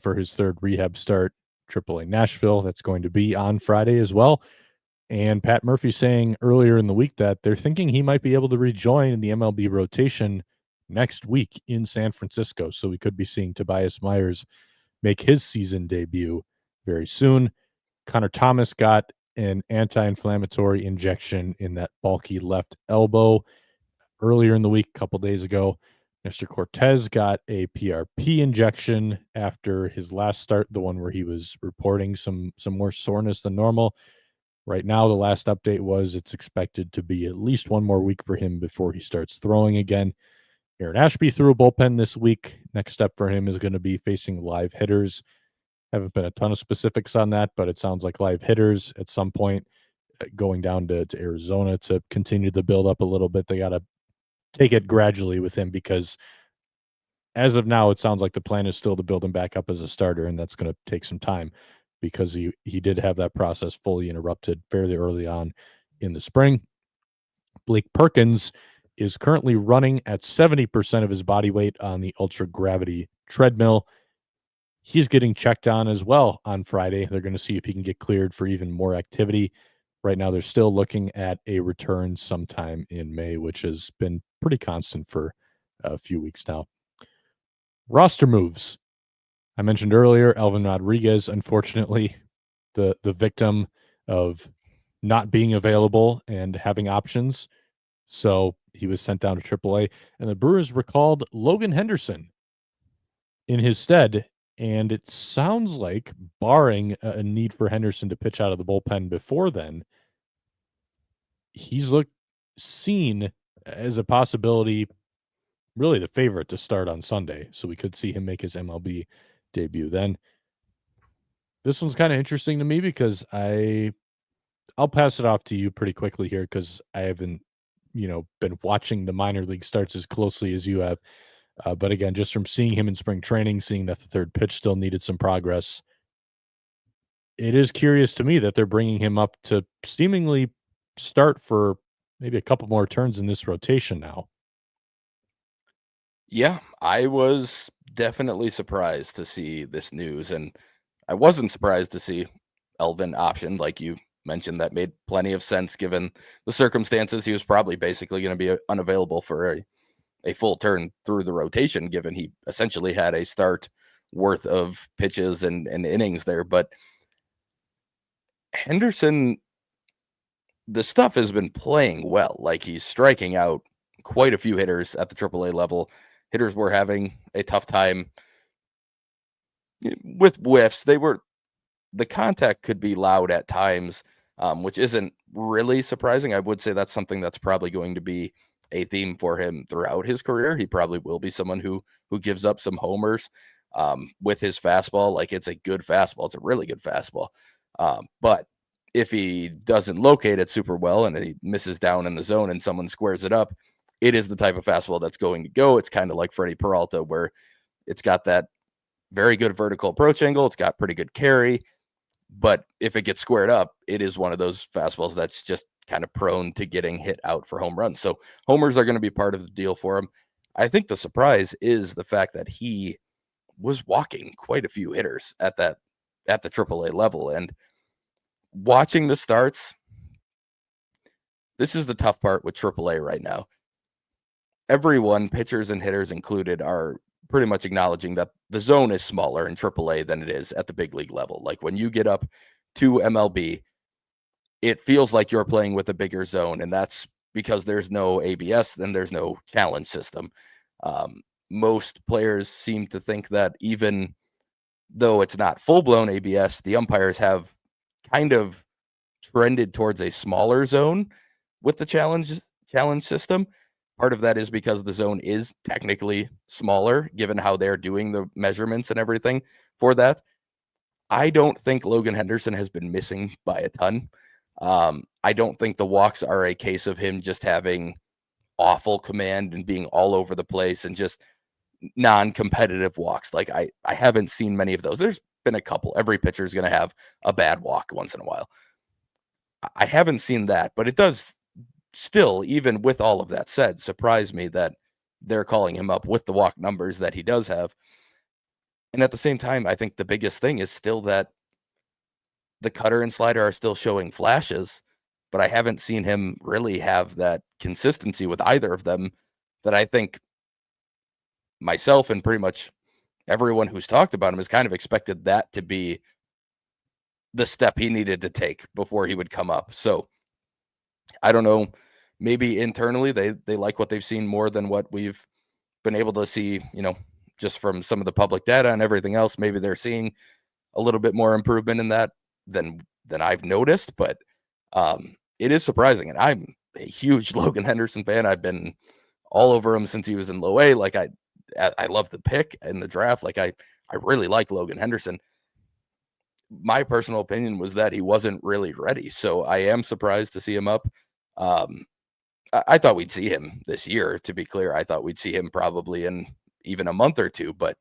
Speaker 1: for his third rehab start, AAA Nashville. That's going to be on Friday as well. And Pat Murphy saying earlier in the week that they're thinking he might be able to rejoin the MLB rotation next week in San Francisco. So we could be seeing Tobias Myers make his season debut very soon. Connor Thomas got an anti-inflammatory injection in that bulky left elbow earlier in the week, a couple days ago. Mr. Cortez got a PRP injection after his last start, the one where he was reporting some more soreness than normal. Right now, the last update was it's expected to be at least one more week for him before he starts throwing again. Aaron Ashby threw a bullpen this week. Next step for him is going to be facing live hitters. Haven't been a ton of specifics on that, but it sounds like live hitters at some point going down to Arizona to continue the build up a little bit. They got to take it gradually with him because as of now, it sounds like the plan is still to build him back up as a starter, and that's going to take some time because he did have that process fully interrupted fairly early on in the spring. Blake Perkins is currently running at 70% of his body weight on the ultra gravity treadmill. He's getting checked on as well on Friday. They're going to see if he can get cleared for even more activity. Right now, they're still looking at a return sometime in May, which has been pretty constant for a few weeks now. Roster moves. I mentioned earlier, Elvin Rodriguez, unfortunately, the victim of not being available and having options. So he was sent down to AAA, and the Brewers recalled Logan Henderson in his stead. And it sounds like, barring a need for Henderson to pitch out of the bullpen before then, he's seen as a possibility, really the favorite to start on Sunday. So we could see him make his MLB debut then. This one's kind of interesting to me because I'll pass it off to you pretty quickly here because I haven't, been watching the minor league starts as closely as you have. But again, just from seeing him in spring training, seeing that the third pitch still needed some progress, it is curious to me that they're bringing him up to seemingly start for maybe a couple more turns in this rotation now.
Speaker 2: Yeah, I was definitely surprised to see this news, and I wasn't surprised to see Elvin optioned, like you mentioned. That made plenty of sense given the circumstances. He was probably basically going to be unavailable for a full turn through the rotation, given he essentially had a start worth of pitches and innings there. But Henderson, the stuff has been playing well. Like, he's striking out quite a few hitters at the AAA level. Hitters were having a tough time with whiffs. The contact could be loud at times, which isn't really surprising. I would say that's something that's probably going to be a theme for him throughout his career. He probably will be someone who gives up some homers with his fastball. Like, it's a good fastball. It's a really good fastball. But if he doesn't locate it super well and he misses down in the zone and someone squares it up, it is the type of fastball that's going to go. It's kind of like Freddie Peralta, where it's got that very good vertical approach angle. It's got pretty good carry. But if it gets squared up, it is one of those fastballs that's just kind of prone to getting hit out for home runs. So homers are going to be part of the deal for him. I think the surprise is the fact that he was walking quite a few hitters at the AAA level. And watching the starts, this is the tough part with AAA right now. Everyone, pitchers and hitters included, are pretty much acknowledging that the zone is smaller in AAA than it is at the big league level. Like, when you get up to MLB, it feels like you're playing with a bigger zone, and that's because there's no ABS and there's no challenge system. Most players seem to think that even though it's not full-blown ABS, the umpires have kind of trended towards a smaller zone with the challenge system. Part of that is because the zone is technically smaller, given how they're doing the measurements and everything for that. I don't think Logan Henderson has been missing by a ton. I don't think the walks are a case of him just having awful command and being all over the place and just non-competitive walks. Like, I haven't seen many of those. There's been a couple. Every pitcher is going to have a bad walk once in a while. I haven't seen that, but it does still, even with all of that said, surprise me that they're calling him up with the walk numbers that he does have. And at the same time, I think the biggest thing is still that the cutter and slider are still showing flashes, but I haven't seen him really have that consistency with either of them that I think myself and pretty much everyone who's talked about him has kind of expected that to be the step he needed to take before he would come up. So I don't know, maybe internally they like what they've seen more than what we've been able to see, just from some of the public data and everything else. Maybe they're seeing a little bit more improvement in that than I've noticed, but it is surprising. And I'm a huge Logan Henderson fan. I've been all over him since he was in low A. Like I love the pick in the draft. Like I really like Logan Henderson. My personal opinion was that he wasn't really ready. So I am surprised to see him up. I thought we'd see him this year, to be clear. I thought we'd see him probably in even a month or two, but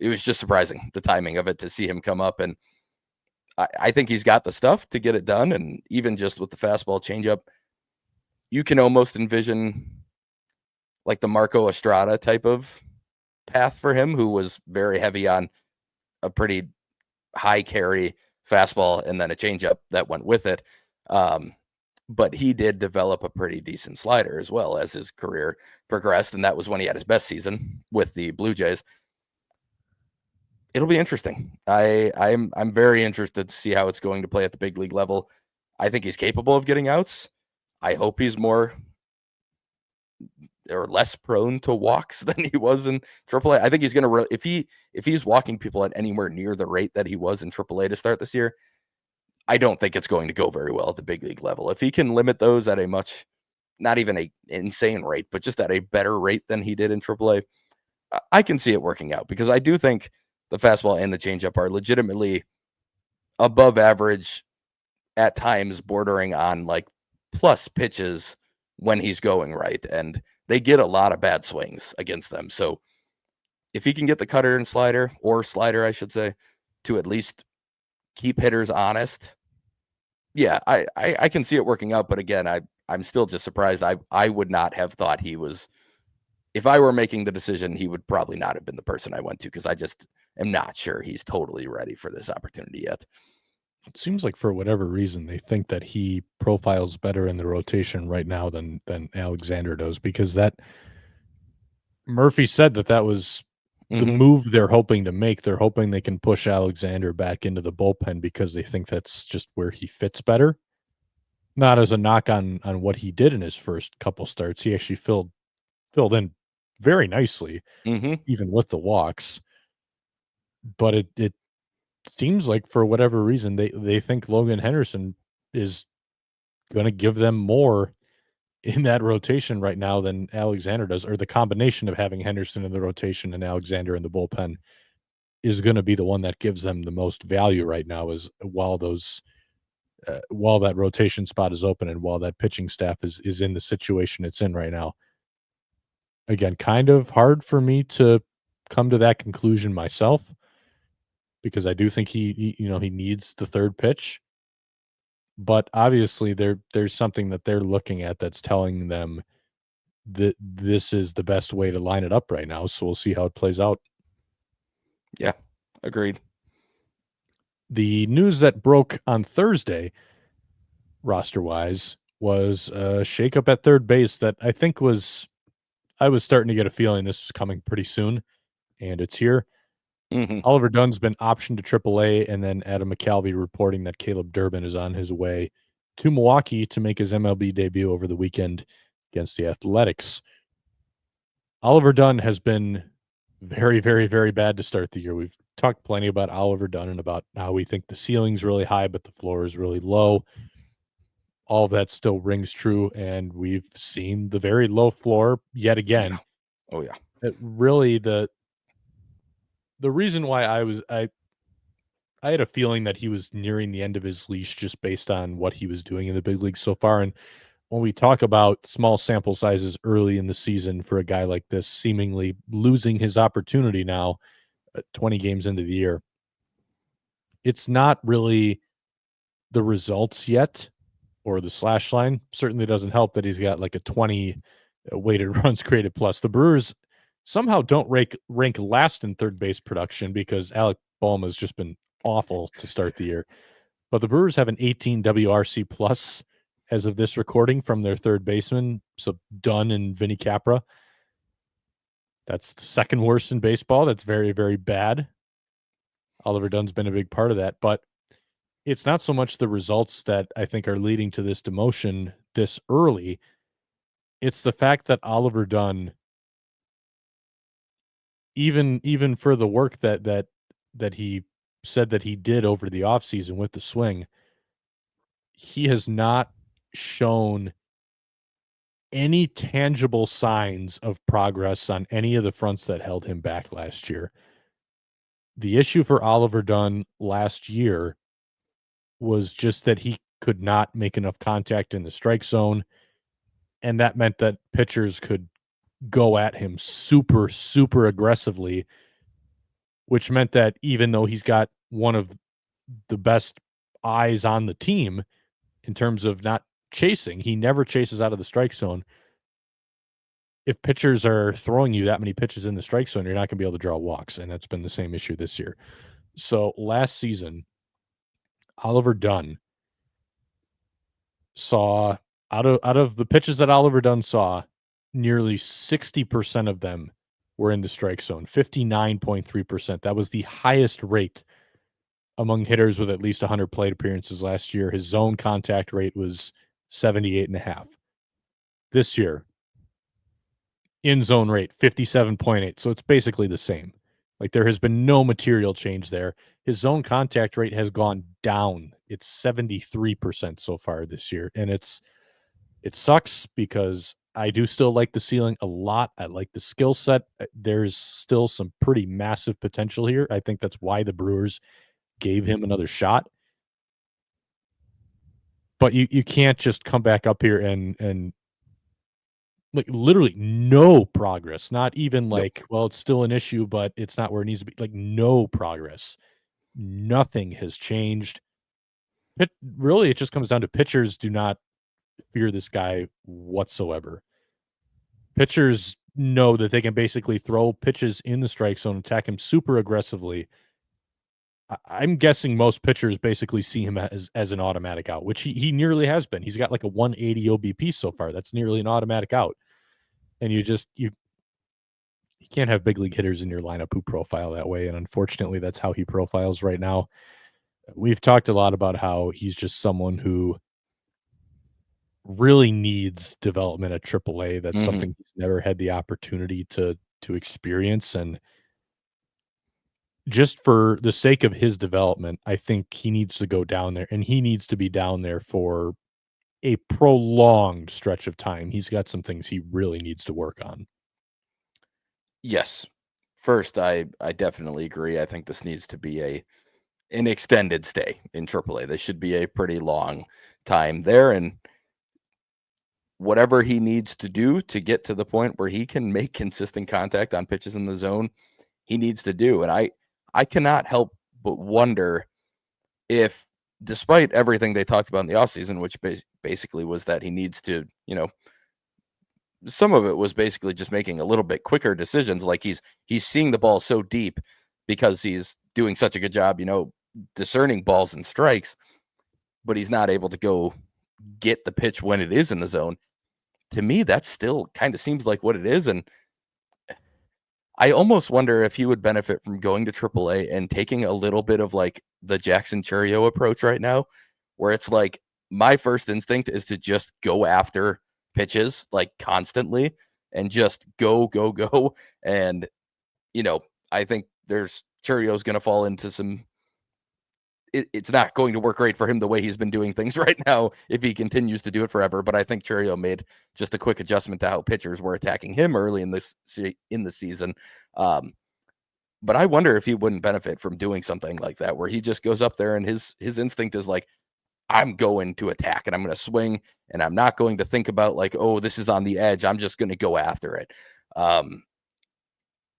Speaker 2: it was just surprising, the timing of it, to see him come up. And I think he's got the stuff to get it done. And even just with the fastball changeup, you can almost envision like the Marco Estrada type of path for him, who was very heavy on a pretty high carry fastball and then a changeup that went with it. But he did develop a pretty decent slider as well as his career progressed, and that was when he had his best season with the Blue Jays. It'll be interesting. I'm very interested to see how it's going to play at the big league level. I think he's capable of getting outs. I hope he's more or less prone to walks than he was in AAA. I think he's going to if he's walking people at anywhere near the rate that he was in AAA to start this year, I don't think it's going to go very well at the big league level. If he can limit those at a much, not even a insane rate, but just at a better rate than he did in AAA, I can see it working out, because I do think the fastball and the changeup are legitimately above average, at times bordering on like plus pitches when he's going right. And they get a lot of bad swings against them. So if he can get the cutter and slider, or slider, I should say, to at least keep hitters honest, yeah, I can see it working out. But again, I'm still just surprised. I would not have thought he was, if I were making the decision, he would probably not have been the person I went to, because I just am not sure he's totally ready for this opportunity yet.
Speaker 1: It seems like for whatever reason they think that he profiles better in the rotation right now than Alexander does, because that Murphy said that was the move they're hoping to make. They're hoping they can push Alexander back into the bullpen because they think that's just where he fits better. Not as a knock on what he did in his first couple starts. He actually filled in very nicely, even with the walks. But it seems like for whatever reason they think Logan Henderson is going to give them more in that rotation right now than Alexander does, or the combination of having Henderson in the rotation and Alexander in the bullpen is going to be the one that gives them the most value right now, is while that rotation spot is open and while that pitching staff is in the situation it's in right now. Again, kind of hard for me to come to that conclusion myself, because I do think he needs the third pitch. But obviously there's something that they're looking at that's telling them that this is the best way to line it up right now. So we'll see how it plays out.
Speaker 2: Yeah, agreed.
Speaker 1: The news that broke on Thursday, roster-wise, was a shakeup at third base that I think I was starting to get a feeling this was coming pretty soon, and it's here. Oliver Dunn's been optioned to AAA, and then Adam McCalvy reporting that Caleb Durbin is on his way to Milwaukee to make his MLB debut over the weekend against the Athletics. Oliver Dunn has been very, very, very bad to start the year. We've talked plenty about Oliver Dunn and about how we think the ceiling's really high, but the floor is really low. All of that still rings true, and we've seen the very low floor yet again.
Speaker 2: Yeah. Oh, yeah.
Speaker 1: Really, the reason why I had a feeling that he was nearing the end of his leash just based on what he was doing in the big league so far. And when we talk about small sample sizes early in the season for a guy like this, seemingly losing his opportunity now, 20 games into the year, it's not really the results yet, or the slash line. Certainly doesn't help that he's got like a 20 weighted runs created plus. The Brewers somehow don't rank last in third base production because Alec Bohm has just been awful to start the year. But the Brewers have an 18 WRC plus as of this recording from their third baseman, so Dunn and Vinny Capra. That's the second worst in baseball. That's very, very bad. Oliver Dunn's been a big part of that, but it's not so much the results that I think are leading to this demotion this early. It's the fact that Oliver Dunn, even for the work that he said that he did over the offseason with the swing, he has not shown any tangible signs of progress on any of the fronts that held him back last year. The issue for Oliver Dunn last year was just that he could not make enough contact in the strike zone, and that meant that pitchers could go at him super, super aggressively, which meant that even though he's got one of the best eyes on the team in terms of not chasing, he never chases out of the strike zone. If pitchers are throwing you that many pitches in the strike zone, you're not going to be able to draw walks, and that's been the same issue this year. So last season, Oliver Dunn saw out of the pitches that Oliver Dunn saw, nearly 60% of them were in the strike zone, 59.3%. That was the highest rate among hitters with at least 100 plate appearances last year. His zone contact rate was 78.5. This year, in zone rate 57.8. So it's basically the same. Like, there has been no material change there. His zone contact rate has gone down. It's 73% so far this year. And it sucks because I do still like the ceiling a lot. I like the skill set. There's still some pretty massive potential here. I think that's why the Brewers gave him another shot. But you can't just come back up here and like, literally no progress. Not even like, well, it's still an issue, but it's not where it needs to be. Like, no progress. Nothing has changed. Really, it just comes down to pitchers do not fear this guy whatsoever. Pitchers know that they can basically throw pitches in the strike zone, attack him super aggressively. I'm guessing most pitchers basically see him as an automatic out, which he nearly has been. He's got like a 180 OBP so far. That's nearly an automatic out. And you can't have big league hitters in your lineup who profile that way. And unfortunately, that's how he profiles right now. We've talked a lot about how he's just someone who really needs development at AAA. That's something he's never had the opportunity to experience. And just for the sake of his development, I think he needs to go down there, and he needs to be down there for a prolonged stretch of time. He's got some things he really needs to work on.
Speaker 2: Yes. First, I definitely agree. I think this needs to be an extended stay in AAA. This should be a pretty long time there, and whatever he needs to do to get to the point where he can make consistent contact on pitches in the zone, he needs to do. And I cannot help but wonder if, despite everything they talked about in the offseason, which basically was that he needs to, some of it was basically just making a little bit quicker decisions. Like, he's seeing the ball so deep because he's doing such a good job, discerning balls and strikes, but he's not able to go get the pitch when it is in the zone. To me, that still kind of seems like what it is. And I almost wonder if he would benefit from going to AAA and taking a little bit of like the Jackson Chourio approach right now, where it's like, my first instinct is to just go after pitches like constantly and just go. And, I think Chourio's going to fall into some, it's not going to work great for him the way he's been doing things right now if he continues to do it forever. But I think Chourio made just a quick adjustment to how pitchers were attacking him early in the season. But I wonder if he wouldn't benefit from doing something like that, where he just goes up there and his instinct is like, I'm going to attack and I'm going to swing, and I'm not going to think about like, oh, this is on the edge. I'm just going to go after it.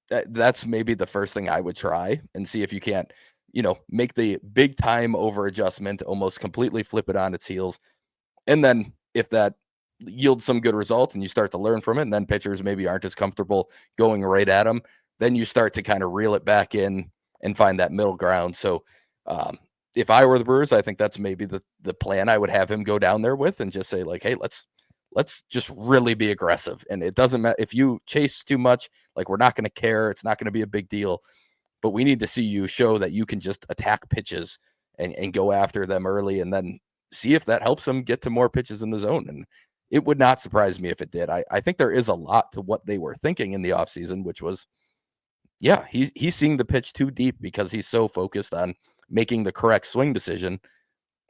Speaker 2: That's maybe the first thing I would try and see if you can't, make the big time over adjustment, almost completely flip it on its heels. And then if that yields some good results and you start to learn from it, and then pitchers maybe aren't as comfortable going right at them, then you start to kind of reel it back in and find that middle ground. So if I were the Brewers, I think that's maybe the plan I would have him go down there with, and just say like, hey, let's just really be aggressive. And it doesn't matter if you chase too much, like, we're not going to care. It's not going to be a big deal, but we need to see you show that you can just attack pitches and go after them early, and then see if that helps them get to more pitches in the zone. And it would not surprise me if it did. I think there is a lot to what they were thinking in the offseason, which was, yeah, he's seeing the pitch too deep because he's so focused on making the correct swing decision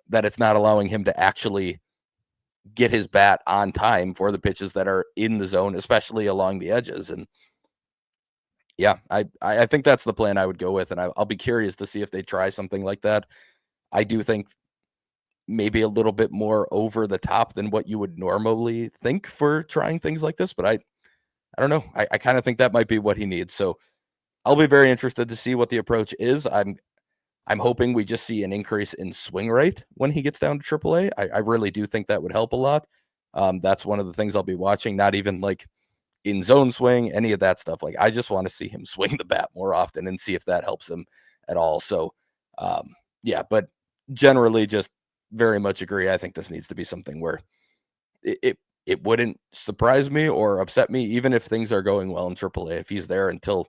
Speaker 2: that it's not allowing him to actually get his bat on time for the pitches that are in the zone, especially along the edges. And yeah, I think that's the plan I would go with, and I'll be curious to see if they try something like that. I do think maybe a little bit more over the top than what you would normally think for trying things like this, but I don't know. I kind of think that might be what he needs. So I'll be very interested to see what the approach is. I'm hoping we just see an increase in swing rate when he gets down to AAA. I really do think that would help a lot. That's one of the things I'll be watching, not even like in zone swing, any of that stuff. Like, I just want to see him swing the bat more often and see if that helps him at all. So, yeah, but generally just very much agree. I think this needs to be something where it wouldn't surprise me or upset me, even if things are going well in AAA, if he's there until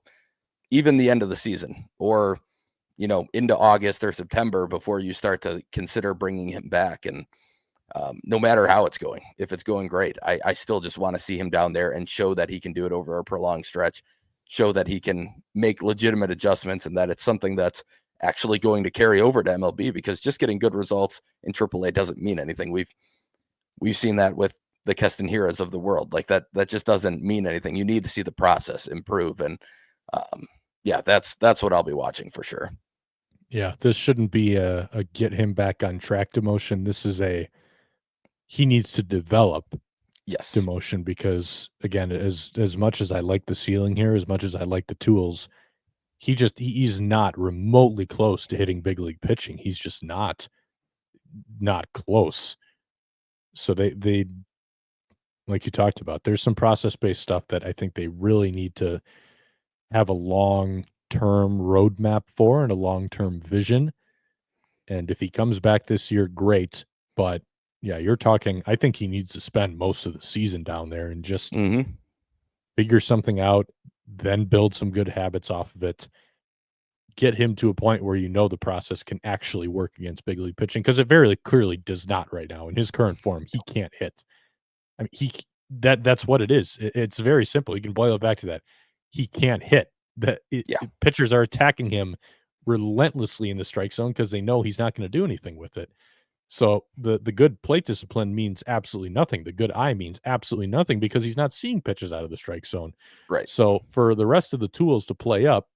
Speaker 2: even the end of the season, or into August or September before you start to consider bringing him back. And no matter how it's going, if it's going great, I still just want to see him down there and show that he can do it over a prolonged stretch, show that he can make legitimate adjustments, and that it's something that's actually going to carry over to MLB, because just getting good results in AAA doesn't mean anything. We've seen that with the Keston Hiras of the world. Like, that just doesn't mean anything. You need to see the process improve. And yeah, that's what I'll be watching for sure.
Speaker 1: Yeah, this shouldn't be a get him back on track demotion. This is he needs to develop
Speaker 2: Yes.
Speaker 1: demotion, because again, as much as I like the ceiling here, as much as I like the tools, he's not remotely close to hitting big league pitching. He's just not close. So they like you talked about, there's some process-based stuff that I think they really need to have a long-term roadmap for, and a long-term vision. And if he comes back this year, great. But yeah, you're talking, I think he needs to spend most of the season down there and just figure something out, then build some good habits off of it. Get him to a point where the process can actually work against big league pitching, because it very clearly does not right now. In his current form, he can't hit. I mean, that's what it is. It's very simple. You can boil it back to that. He can't hit. Pitchers are attacking him relentlessly in the strike zone because they know he's not going to do anything with it. So the good plate discipline means absolutely nothing. The good eye means absolutely nothing, because he's not seeing pitches out of the strike zone.
Speaker 2: Right.
Speaker 1: So for the rest of the tools to play up,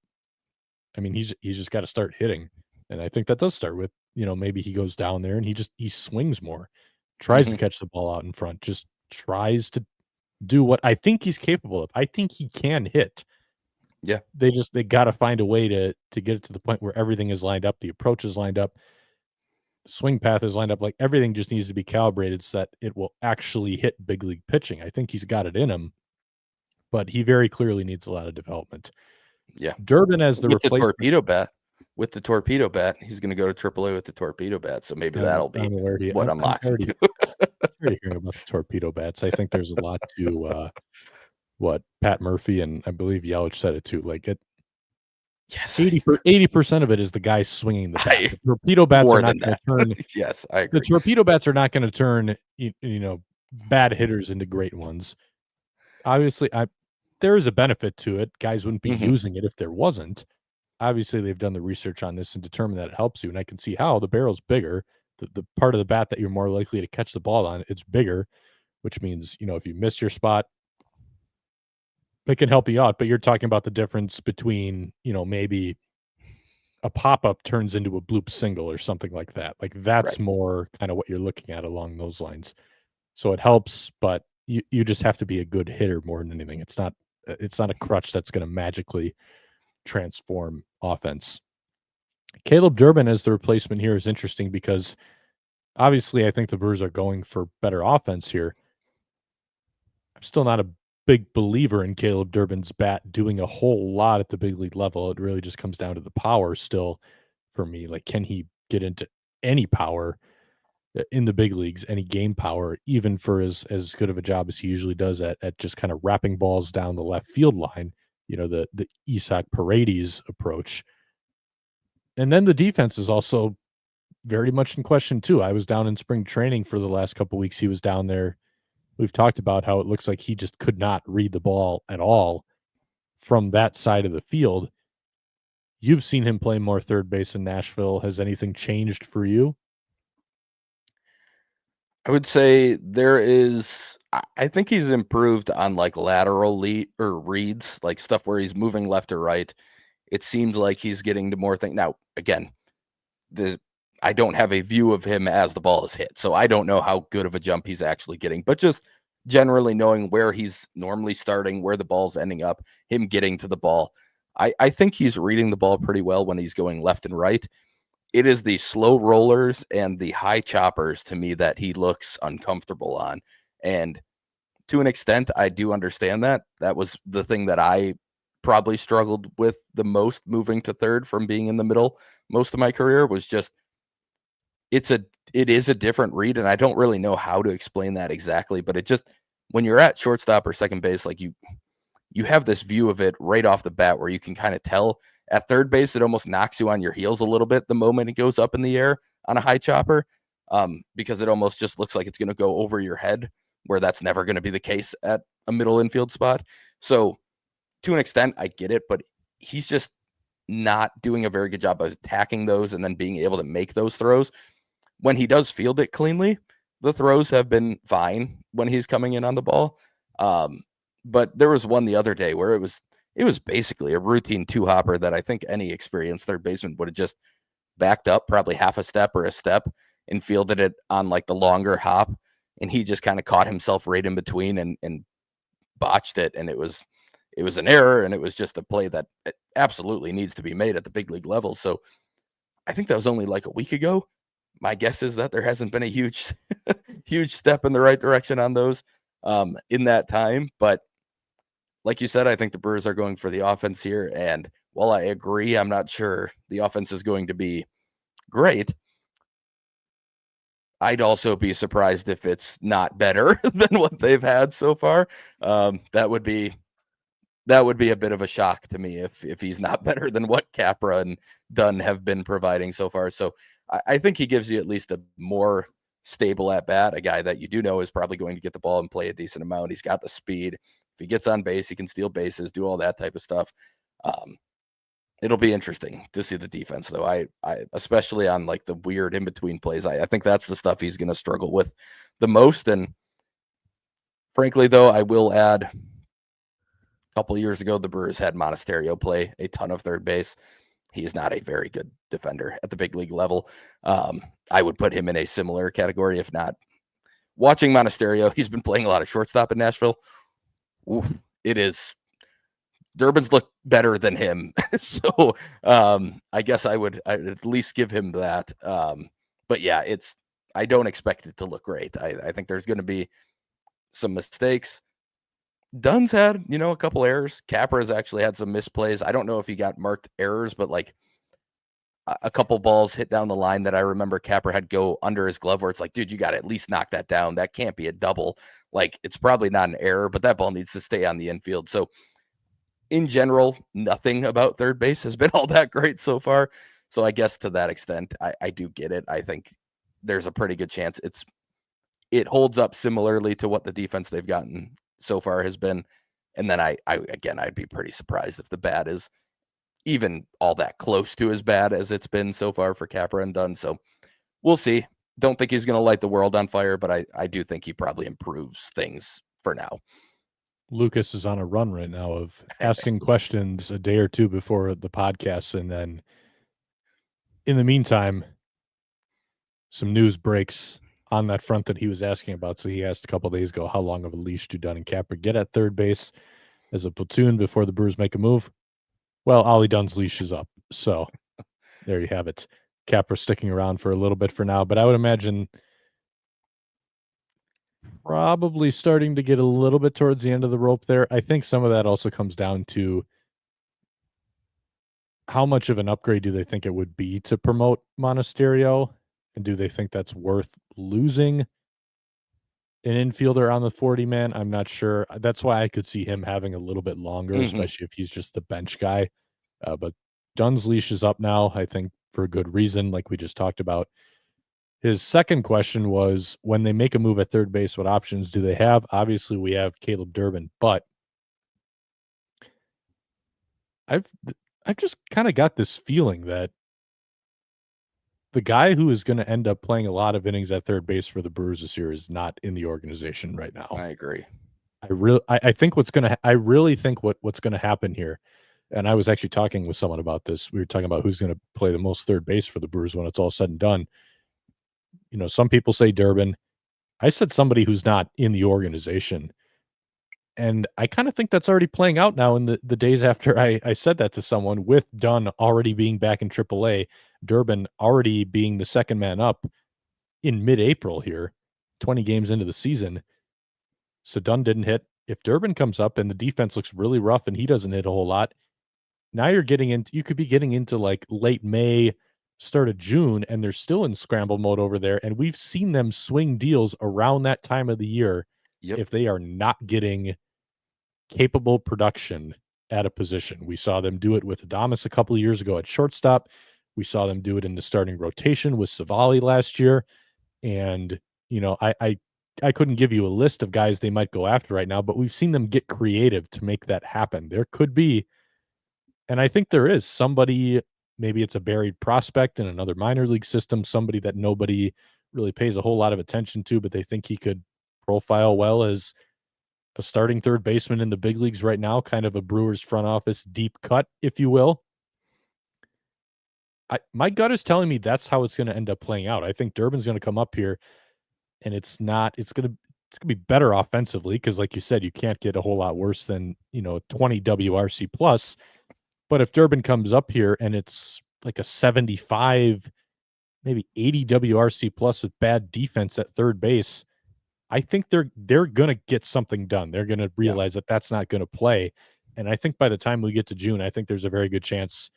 Speaker 1: I mean, he's just got to start hitting. And I think that does start with, maybe he goes down there and he swings more, tries to catch the ball out in front, just tries to do what I think he's capable of. I think he can hit.
Speaker 2: Yeah.
Speaker 1: They got to find a way to get it to the point where everything is lined up, the approach is lined up, swing path is lined up, like everything just needs to be calibrated so that it will actually hit big league pitching. I think he's got it in him, but he very clearly needs a lot of development.
Speaker 2: Yeah.
Speaker 1: Durbin as the replacement.
Speaker 2: With the torpedo bat, he's going to go to AAA with the torpedo bat. So maybe that'll be what unlocks it too.
Speaker 1: I'm already hearing about the torpedo bats. I think there's a lot to what Pat Murphy and I believe Yelich said it too. Like,
Speaker 2: yes,
Speaker 1: 80% of it is the guy swinging the bat. The torpedo bats are not going to turn.
Speaker 2: Yes, I agree.
Speaker 1: The torpedo bats are not going to turn bad hitters into great ones. Obviously, there is a benefit to it. Guys wouldn't be using it if there wasn't. Obviously, they've done the research on this and determined that it helps you. And I can see how the barrel's bigger. The part of the bat that you're more likely to catch the ball on, it's bigger, which means, if you miss your spot, it can help you out. But you're talking about the difference between, maybe a pop-up turns into a bloop single or something like that. Like, that's more kind of what you're looking at along those lines. So it helps, but you just have to be a good hitter more than anything. It's not a crutch that's going to magically transform offense. Caleb Durbin as the replacement here is interesting because obviously I think the Brewers are going for better offense here. still not a big believer in Caleb Durbin's bat doing a whole lot at the big league level. It really just comes down to the power still for me. Like, can he get into any power in the big leagues, any game power, even for as good of a job as he usually does at just kind of wrapping balls down the left field line, the Isaac Paredes approach. And then the defense is also very much in question too. I was down in spring training for the last couple weeks. He was down there. We've talked about how it looks like he just could not read the ball at all from that side of the field. You've seen him play more third base in Nashville. Has anything changed for you?
Speaker 2: I would say there is. I think he's improved on like lateral lead or reads, like stuff where he's moving left or right. It seems like he's getting to more things now. Again, I don't have a view of him as the ball is hit, so I don't know how good of a jump he's actually getting. But just generally knowing where he's normally starting, where the ball's ending up, him getting to the ball, I think he's reading the ball pretty well when he's going left and right. It is the slow rollers and the high choppers to me that he looks uncomfortable on. And to an extent, I do understand that. That was the thing that I probably struggled with the most moving to third from being in the middle most of my career was just it is a different read, and I don't really know how to explain that exactly, but it just when you're at shortstop or second base, like you have this view of it right off the bat where you can kind of tell. At third base, it almost knocks you on your heels a little bit the moment it goes up in the air on a high chopper, because it almost just looks like it's going to go over your head, where that's never going to be the case at a middle infield spot. So to an extent, I get it, but he's just not doing a very good job of attacking those and then being able to make those throws. When he does field it cleanly, the throws have been fine when he's coming in on the ball. But there was one the other day where it was basically a routine two hopper that I think any experienced third baseman would have just backed up probably half a step or a step and fielded it on like the longer hop. And he just kind of caught himself right in between and botched it. And it was an error, and it was just a play that absolutely needs to be made at the big league level. So I think that was only like a week ago. My guess is that there hasn't been a huge, huge step in the right direction on those in that time. But like you said, I think the Brewers are going for the offense here. And while I agree, I'm not sure the offense is going to be great. I'd also be surprised if it's not better than what they've had so far. That would be a bit of a shock to me if he's not better than what Capra and Dunn have been providing so far. So I think he gives you at least a more stable at bat, a guy that you do know is probably going to get the ball and play a decent amount. He's got the speed. If he gets on base, he can steal bases, do all that type of stuff. It'll be interesting to see the defense, though. I especially on like the weird in between plays. I think that's the stuff he's going to struggle with the most. And frankly, though, I will add, a couple of years ago, the Brewers had Monasterio play a ton of third base. He's not a very good defender at the big league level. I would put him in a similar category, if not. Watching Monasterio, he's been playing a lot of shortstop in Nashville. Ooh, it is. Durbin's looked better than him. So I guess I'd at least give him that. But yeah, I don't expect it to look great. I think there's going to be some mistakes. Dunn's had, a couple errors. Capra's actually had some misplays. I don't know if he got marked errors, but like a couple balls hit down the line that I remember Capra had go under his glove where it's like, dude, you got to at least knock that down. That can't be a double. Like, it's probably not an error, but that ball needs to stay on the infield. So in general, nothing about third base has been all that great so far. So I guess to that extent, I do get it. I think there's a pretty good chance it holds up similarly to what the defense they've gotten so far has been. And then I'd be pretty surprised if the bat is even all that close to as bad as it's been so far for Capra and Dunn. So we'll see. Don't think he's going to light the world on fire, but I do think he probably improves things for now.
Speaker 1: Lucas is on a run right now of asking questions a day or two before the podcast. And then in the meantime, some news breaks on that front that he was asking about. So he asked a couple of days ago, how long of a leash do Dunn and Capra get at third base as a platoon before the Brewers make a move? Well, Ollie Dunn's leash is up. So there you have it. Capra sticking around for a little bit for now, but I would imagine probably starting to get a little bit towards the end of the rope there. I think some of that also comes down to how much of an upgrade do they think it would be to promote Monasterio? And do they think that's worth losing an infielder on the 40 man? I'm not sure. That's why I could see him having a little bit longer,
Speaker 2: Hmm.
Speaker 1: especially if he's just the bench guy. But Dunn's leash is up now, I think, for a good reason, like we just talked about. His second question was, when they make a move at third base, what options do they have? Obviously, we have Caleb Durbin, but I've I've just kind of got this feeling that the guy who is going to end up playing a lot of innings at third base for the Brewers this year is not in the organization right now.
Speaker 2: I agree.
Speaker 1: I think I really think what's gonna happen here, and I was actually talking with someone about this. We were talking about who's gonna play the most third base for the Brewers when it's all said and done. You know, some people say Durbin. I said somebody who's not in the organization. And I kind of think that's already playing out now in the days after I said that to someone, with Dunn already being back in AAA, Durbin already being the second man up in mid-April here, 20 games into the season. So Dunn didn't hit. If Durbin comes up and the defense looks really rough and he doesn't hit a whole lot, now you could be getting into like late May, start of June, and they're still in scramble mode over there. And we've seen them swing deals around that time of the year
Speaker 2: Yep.
Speaker 1: if they are not getting capable production at a position. We saw them do it with Adames a couple of years ago at shortstop. We saw them do it in the starting rotation with Savali last year. And, you know, I couldn't give you a list of guys they might go after right now, but we've seen them get creative to make that happen. There could be, and I think there is somebody, maybe it's a buried prospect in another minor league system, somebody that nobody really pays a whole lot of attention to, but they think he could profile well as a starting third baseman in the big leagues right now, kind of a Brewers front office deep cut, if you will. My gut is telling me that's how it's going to end up playing out. I think Durbin's going to come up here, and it's going to be better offensively because, like you said, you can't get a whole lot worse than 20 WRC plus. But if Durbin comes up here and it's like a 75, maybe 80 WRC plus with bad defense at third base, I think they're gonna get something done. They're gonna
Speaker 2: Yeah.
Speaker 1: realize that that's not gonna play, and I think by the time we get to June, I think there's a very good chance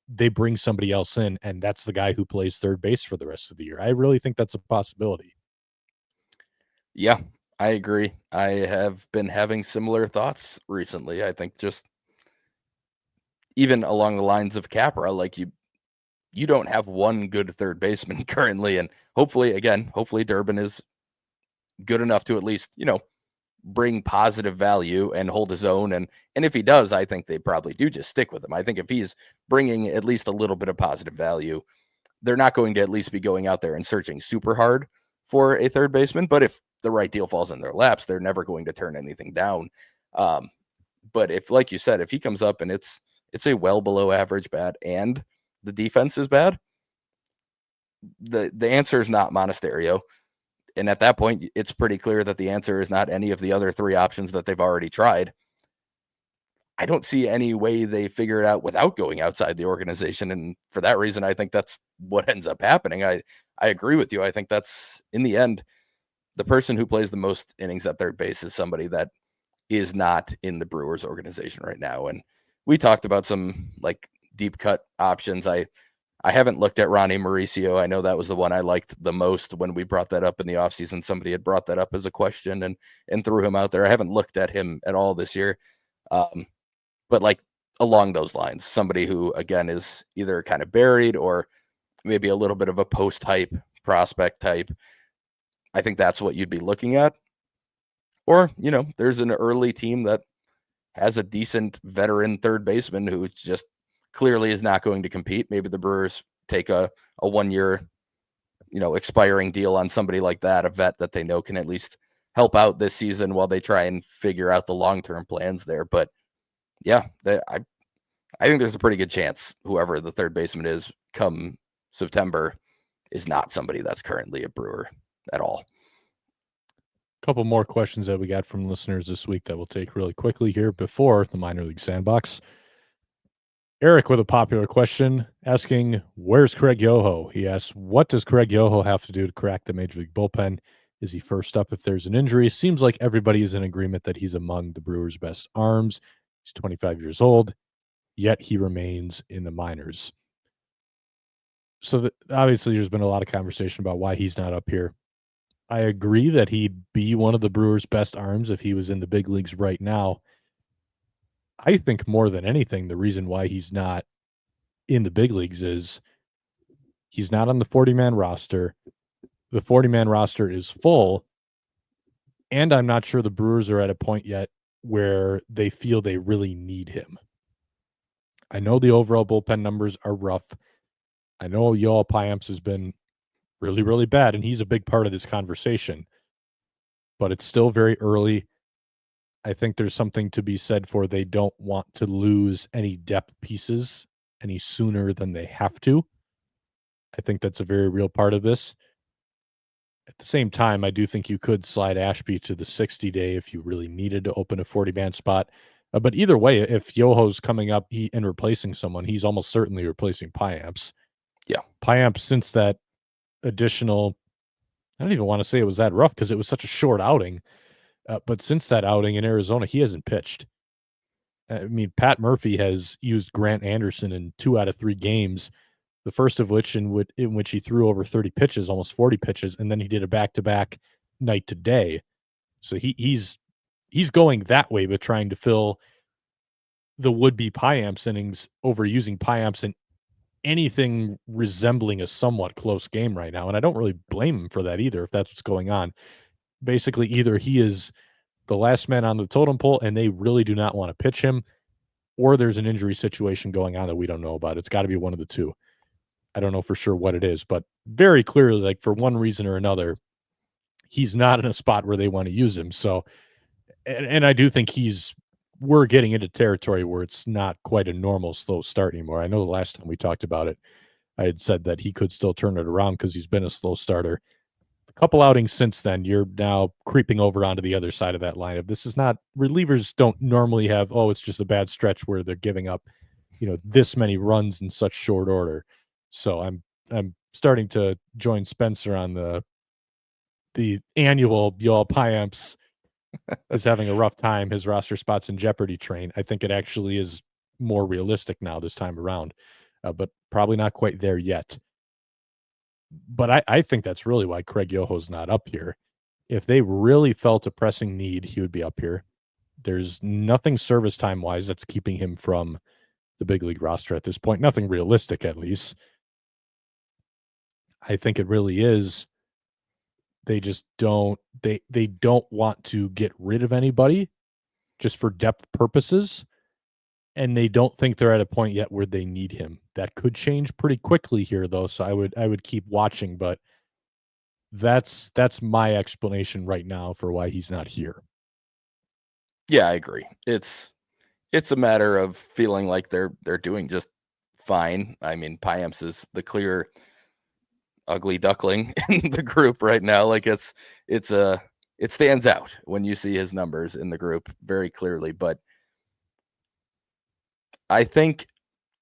Speaker 1: they bring somebody else in, and that's the guy who plays third base for the rest of the year. I really think that's a possibility.
Speaker 2: Yeah, I agree. I have been having similar thoughts recently. I think just even along the lines of Capra, like you don't have one good third baseman currently, and hopefully Durbin is good enough to at least, bring positive value and hold his own. And if he does, I think they probably do just stick with him. I think if he's bringing at least a little bit of positive value, they're not going to at least be going out there and searching super hard for a third baseman. But if the right deal falls in their laps, they're never going to turn anything down. But if, like you said, if he comes up and it's a well below average bat and the defense is bad, the answer is not Monasterio. And at that point, it's pretty clear that the answer is not any of the other three options that they've already tried. I don't see any way they figure it out without going outside the organization. And for that reason, I think that's what ends up happening. I agree with you. I think that's, in the end, the person who plays the most innings at third base is somebody that is not in the Brewers organization right now. And we talked about some like deep cut options. I haven't looked at Ronnie Mauricio. I know that was the one I liked the most when we brought that up in the offseason. Somebody had brought that up as a question and threw him out there. I haven't looked at him at all this year. But like along those lines, somebody who, again, is either kind of buried or maybe a little bit of a post-hype prospect type. I think that's what you'd be looking at. Or, there's an early team that has a decent veteran third baseman who just clearly is not going to compete. Maybe the Brewers take a 1 year, expiring deal on somebody like that, a vet that they know can at least help out this season while they try and figure out the long-term plans there. But yeah, I think there's a pretty good chance whoever the third baseman is come September is not somebody that's currently a Brewer at all.
Speaker 1: Couple more questions that we got from listeners this week that we'll take really quickly here before the minor league sandbox. Eric with a popular question asking, where's Craig Yoho? He asks, what does Craig Yoho have to do to crack the major league bullpen? Is he first up if there's an injury? Seems like everybody is in agreement that he's among the Brewers' best arms. He's 25 years old, yet he remains in the minors. So obviously there's been a lot of conversation about why he's not up here. I agree that he'd be one of the Brewers' best arms if he was in the big leagues right now. I think more than anything, the reason why he's not in the big leagues is he's not on the 40-man roster. The 40-man roster is full, and I'm not sure the Brewers are at a point yet where they feel they really need him. I know the overall bullpen numbers are rough. I know Yoel Payamps has been really, really bad, and he's a big part of this conversation. But it's still very early. I think there's something to be said for they don't want to lose any depth pieces any sooner than they have to. I think that's a very real part of this. At the same time, I do think you could slide Ashby to the 60-day if you really needed to open a 40-man spot. But either way, if Yoho's coming up and replacing someone, he's almost certainly replacing Payamps.
Speaker 2: Yeah.
Speaker 1: Payamps, since that additional, I don't even want to say it was that rough because it was such a short outing. But since that outing in Arizona, he hasn't pitched. I mean, Pat Murphy has used Grant Anderson in 2 out of 3 games, the first of which in which he threw over 30 pitches, almost 40 pitches, and then he did a back-to-back night to day. So he's going that way, but trying to fill the would-be Payamps innings over using Payamps in anything resembling a somewhat close game right now. And I don't really blame him for that either, if that's what's going on. Basically, either he is the last man on the totem pole and they really do not want to pitch him, or there's an injury situation going on that we don't know about. It's got to be one of the two. I don't know for sure what it is, but very clearly, like for one reason or another, he's not in a spot where they want to use him. So, and I do think we're getting into territory where it's not quite a normal slow start anymore. I know the last time we talked about it, I had said that he could still turn it around because he's been a slow starter. A couple outings since then, you're now creeping over onto the other side of that lineup. This is not, relievers don't normally have, it's just a bad stretch where they're giving up, this many runs in such short order. So I'm starting to join Spencer on the annual Yoel Payamps is having a rough time. His roster spots in jeopardy train. I think it actually is more realistic now this time around, but probably not quite there yet. But I think that's really why Craig Yoho's not up here. If they really felt a pressing need, he would be up here. There's nothing service time wise that's keeping him from the big league roster at this point. Nothing realistic, at least. I think it really is. They just don't. They don't want to get rid of anybody just for depth purposes, and they don't think they're at a point yet where they need him. That could change pretty quickly here, though. So I would keep watching, but that's my explanation right now for why he's not here.
Speaker 2: Yeah, I agree. It's a matter of feeling like they're doing just fine. I mean, Payamps is the clear ugly duckling in the group right now. Like it stands out when you see his numbers in the group very clearly. But I think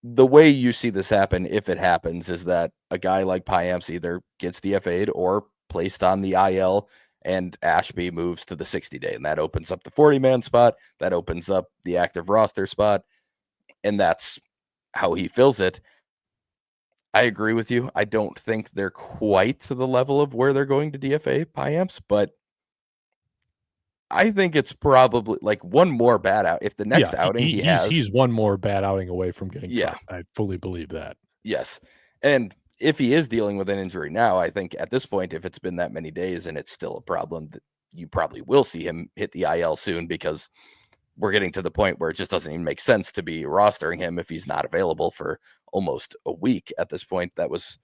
Speaker 2: the way you see this happen, if it happens, is that a guy like Payamps either gets DFA'd or placed on the IL, and Ashby moves to the 60-day, and that opens up the 40-man spot. That opens up the active roster spot, and that's how he fills it. I agree with you. I don't think they're quite to the level of where they're going to DFA Payamps, but I think it's probably like one more bad out. If the next outing
Speaker 1: he's one more bad outing away from getting cut. I fully believe that.
Speaker 2: Yes. And if he is dealing with an injury now, I think at this point, if it's been that many days and it's still a problem, that you probably will see him hit the IL soon, because we're getting to the point where it just doesn't even make sense to be rostering him if he's not available for almost a week at this point. That was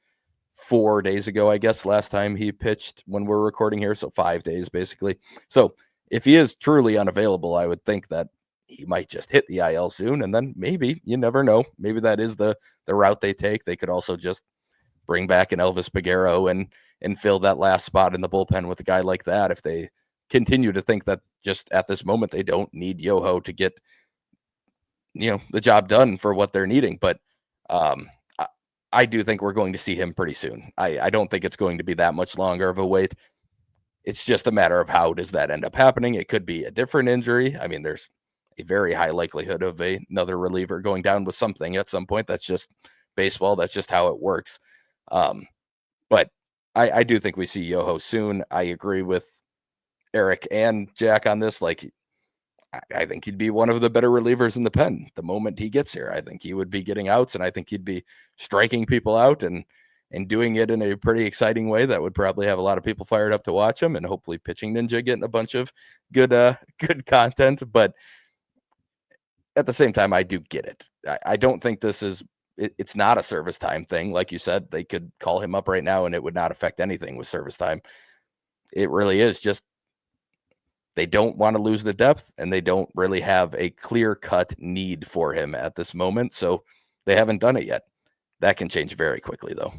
Speaker 2: 4 days ago, I guess, last time he pitched when we're recording here. So 5 days, basically. So if he is truly unavailable, I would think that he might just hit the IL soon. And then maybe, you never know, maybe that is the route they take. They could also just bring back an Elvis Peguero and fill that last spot in the bullpen with a guy like that if they continue to think that just at this moment they don't need Yoho to get the job done for what they're needing. But I do think we're going to see him pretty soon. I don't think it's going to be that much longer of a wait. It's just a matter of how does that end up happening. It could be a different injury. I mean, there's a very high likelihood of another reliever going down with something at some point. That's just baseball. That's just how it works. But I do think we see Yoho soon. I agree with Eric and Jack on this. Like, I think he'd be one of the better relievers in the pen the moment he gets here. I think he would be getting outs, and I think he'd be striking people out and doing it in a pretty exciting way that would probably have a lot of people fired up to watch him, and hopefully Pitching Ninja getting a bunch of good content. But at the same time, I do get it. I don't think this is it's not a service time thing. Like you said, they could call him up right now and it would not affect anything with service time. It really is just they don't want to lose the depth, and they don't really have a clear-cut need for him at this moment, so they haven't done it yet. That can change very quickly, though.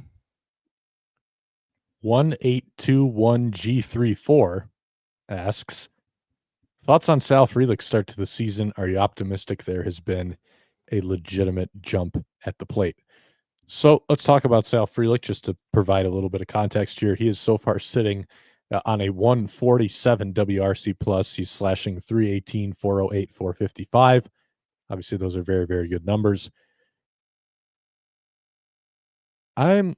Speaker 1: 1821G34 asks, thoughts on Sal Frelick's start to the season? Are you optimistic there has been a legitimate jump at the plate? So let's talk about Sal Frelick just to provide a little bit of context here. He is so far sitting on a 147 WRC plus. He's slashing 318, 408, 455. Obviously, those are very, very good numbers. I'm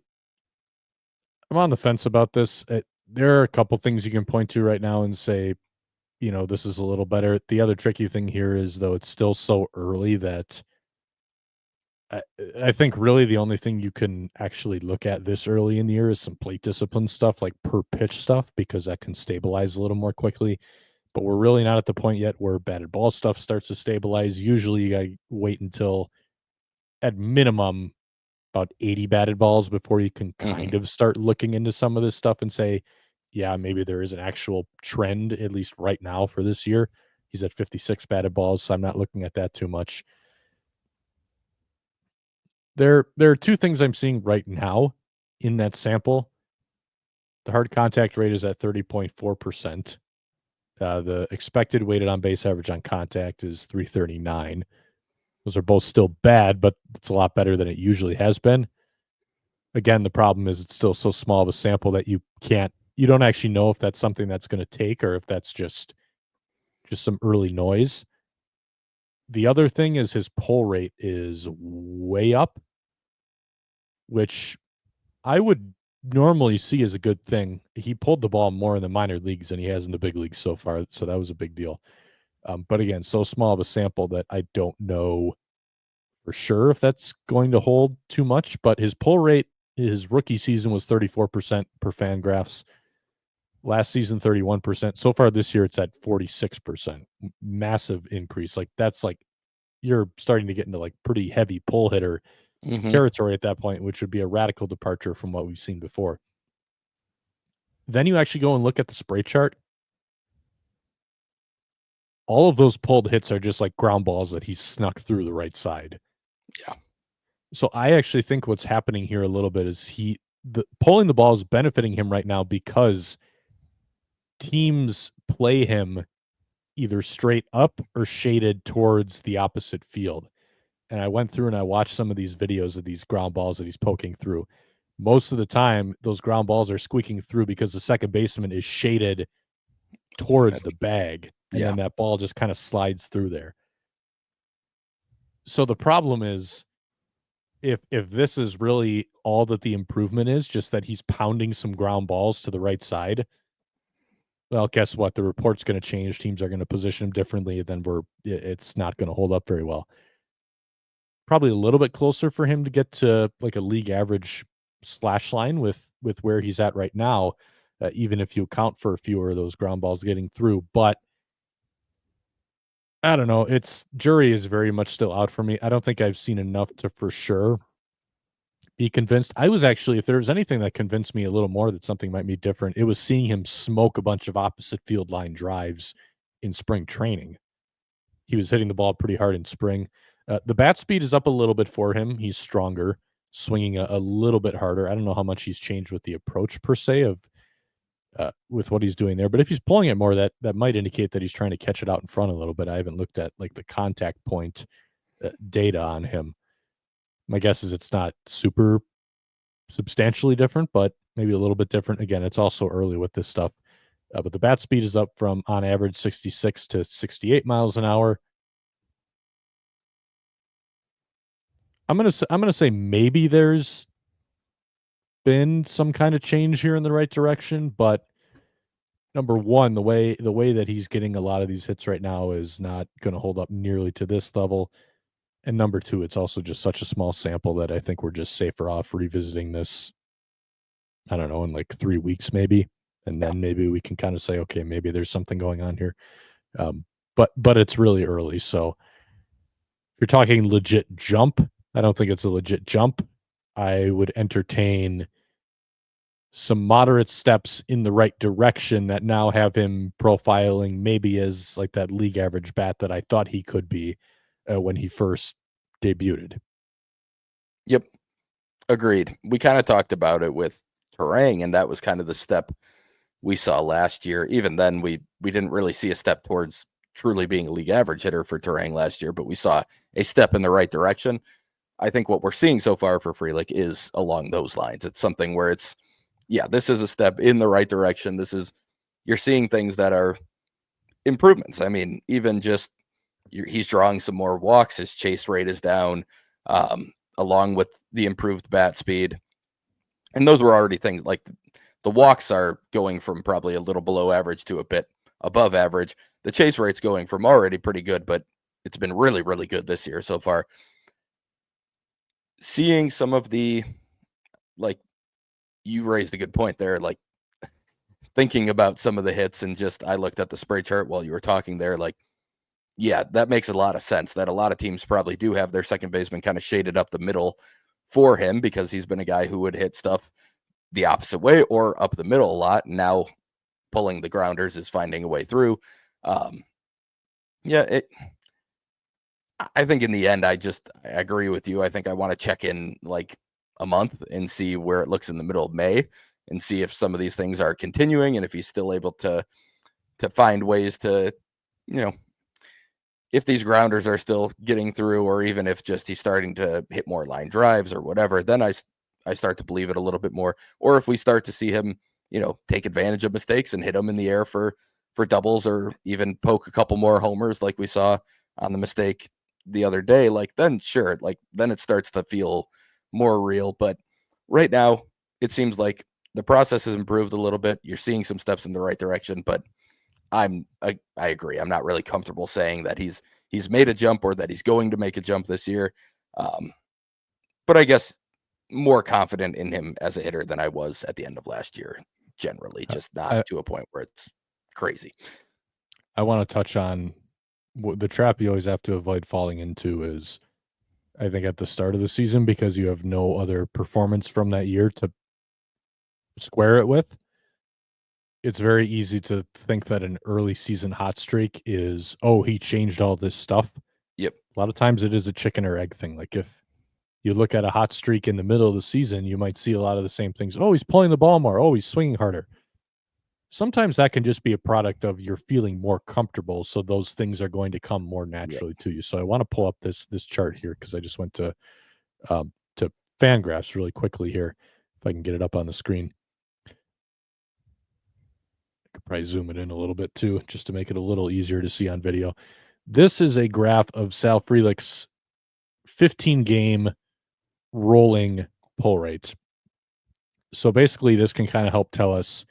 Speaker 1: on the fence about this. There are a couple things you can point to right now and say, this is a little better. The other tricky thing here is, though, it's still so early that I think really the only thing you can actually look at this early in the year is some plate discipline stuff, like per pitch stuff, because that can stabilize a little more quickly. But we're really not at the point yet where batted ball stuff starts to stabilize. Usually you got to wait until at minimum about 80 batted balls before you can kind of start looking into some of this stuff and say, yeah, maybe there is an actual trend, at least right now for this year. He's at 56 batted balls, so I'm not looking at that too much. There are two things I'm seeing right now in that sample. The hard contact rate is at 30.4%. The expected weighted on base average on contact is 339. Those are both still bad, but it's a lot better than it usually has been. Again, the problem is it's still so small of a sample that you don't actually know if that's something that's going to take or if that's just some early noise. The other thing is his pull rate is way up, which I would normally see as a good thing. He pulled the ball more in the minor leagues than he has in the big leagues so far, so that was a big deal. But again, so small of a sample that I don't know for sure if that's going to hold too much. But his pull rate, his rookie season was 34% per Fangraphs. Last season, 31%. So far this year, it's at 46%. Massive increase. Like that's like you're starting to get into like pretty heavy pull hitter territory at that point, which would be a radical departure from what we've seen before. Then you actually go and look at the spray chart. All of those pulled hits are just like ground balls that he snuck through the right side.
Speaker 2: Yeah.
Speaker 1: So I actually think what's happening here a little bit is pulling the ball is benefiting him right now because teams play him either straight up or shaded towards the opposite field. And I went through and I watched some of these videos of these ground balls that he's poking through. Most of the time, those ground balls are squeaking through because the second baseman is shaded towards the bag, and then that ball just kind of slides through there. So the problem is, if this is really all that the improvement is, just that he's pounding some ground balls to the right side, well, guess what? The report's going to change. Teams are going to position him differently, and then it's not going to hold up very well. Probably a little bit closer for him to get to like a league average slash line with where he's at right now, even if you account for fewer of those ground balls getting through. But I don't know. Jury is very much still out for me. I don't think I've seen enough to for sure be convinced. I was actually, if there was anything that convinced me a little more that something might be different, it was seeing him smoke a bunch of opposite field line drives in spring training. He was hitting the ball pretty hard in spring. The bat speed is up a little bit for him. He's stronger, swinging a little bit harder. I don't know how much he's changed with the approach per se of with what he's doing there. But if he's pulling it more, that might indicate that he's trying to catch it out in front a little bit. I haven't looked at like the contact point data on him. My guess is it's not super substantially different, but maybe a little bit different. Again, it's also early with this stuff. But the bat speed is up from on average 66 to 68 miles an hour. I'm gonna say maybe there's been some kind of change here in the right direction, but number one, the way that he's getting a lot of these hits right now is not going to hold up nearly to this level. And number two, it's also just such a small sample that I think we're just safer off revisiting this. I don't know, in like 3 weeks maybe, and then maybe we can kind of say, okay, maybe there's something going on here. But it's really early, so if you're talking legit jump, I don't think it's a legit jump. I would entertain some moderate steps in the right direction that now have him profiling maybe as like that league average bat that I thought he could be when he first debuted.
Speaker 2: Yep. Agreed. We kind of talked about it with Terang, and that was kind of the step we saw last year. Even then, we didn't really see a step towards truly being a league average hitter for Terang last year, but we saw a step in the right direction. I think what we're seeing so far for Frelick is along those lines. It's something where it's, yeah, this is a step in the right direction. You're seeing things that are improvements. I mean, even just he's drawing some more walks. His chase rate is down, along with the improved bat speed. And those were already things like the walks are going from probably a little below average to a bit above average. The chase rate's going from already pretty good, but it's been really, really good this year so far. Seeing some of the, like, you raised a good point there, like thinking about some of the hits, and just I looked at the spray chart while you were talking there, like, yeah, that makes a lot of sense that a lot of teams probably do have their second baseman kind of shaded up the middle for him, because he's been a guy who would hit stuff the opposite way or up the middle a lot. Now pulling the grounders is finding a way through. Yeah, I think in the end, I agree with you. I think I want to check in like a month and see where it looks in the middle of May and see if some of these things are continuing, and if he's still able to find ways to, you know, if these grounders are still getting through, or even if just he's starting to hit more line drives or whatever, then I start to believe it a little bit more. Or if we start to see him, take advantage of mistakes and hit them in the air for doubles, or even poke a couple more homers like we saw on the mistake the other day, like then sure, like then it starts to feel more real. But right now, it seems like the process has improved a little bit. You're seeing some steps in the right direction, but I agree. I'm not really comfortable saying that he's made a jump or that he's going to make a jump this year. But I guess more confident in him as a hitter than I was at the end of last year, generally, just not to a point where it's crazy.
Speaker 1: I want to touch on the trap you always have to avoid falling into is, I think, at the start of the season, because you have no other performance from that year to square it with. It's very easy to think that an early season hot streak is, oh, he changed all this stuff.
Speaker 2: Yep.
Speaker 1: A lot of times it is a chicken or egg thing. Like if you look at a hot streak in the middle of the season, you might see a lot of the same things. Oh, he's pulling the ball more. Oh, he's swinging harder. Sometimes that can just be a product of you're feeling more comfortable, so those things are going to come more naturally to you. So I want to pull up this chart here, because I just went to Fangraphs really quickly here, if I can get it up on the screen. I could probably zoom it in a little bit too, just to make it a little easier to see on video. This is a graph of Sal Frelick's 15-game rolling pull rates. So basically, this can kind of help tell us,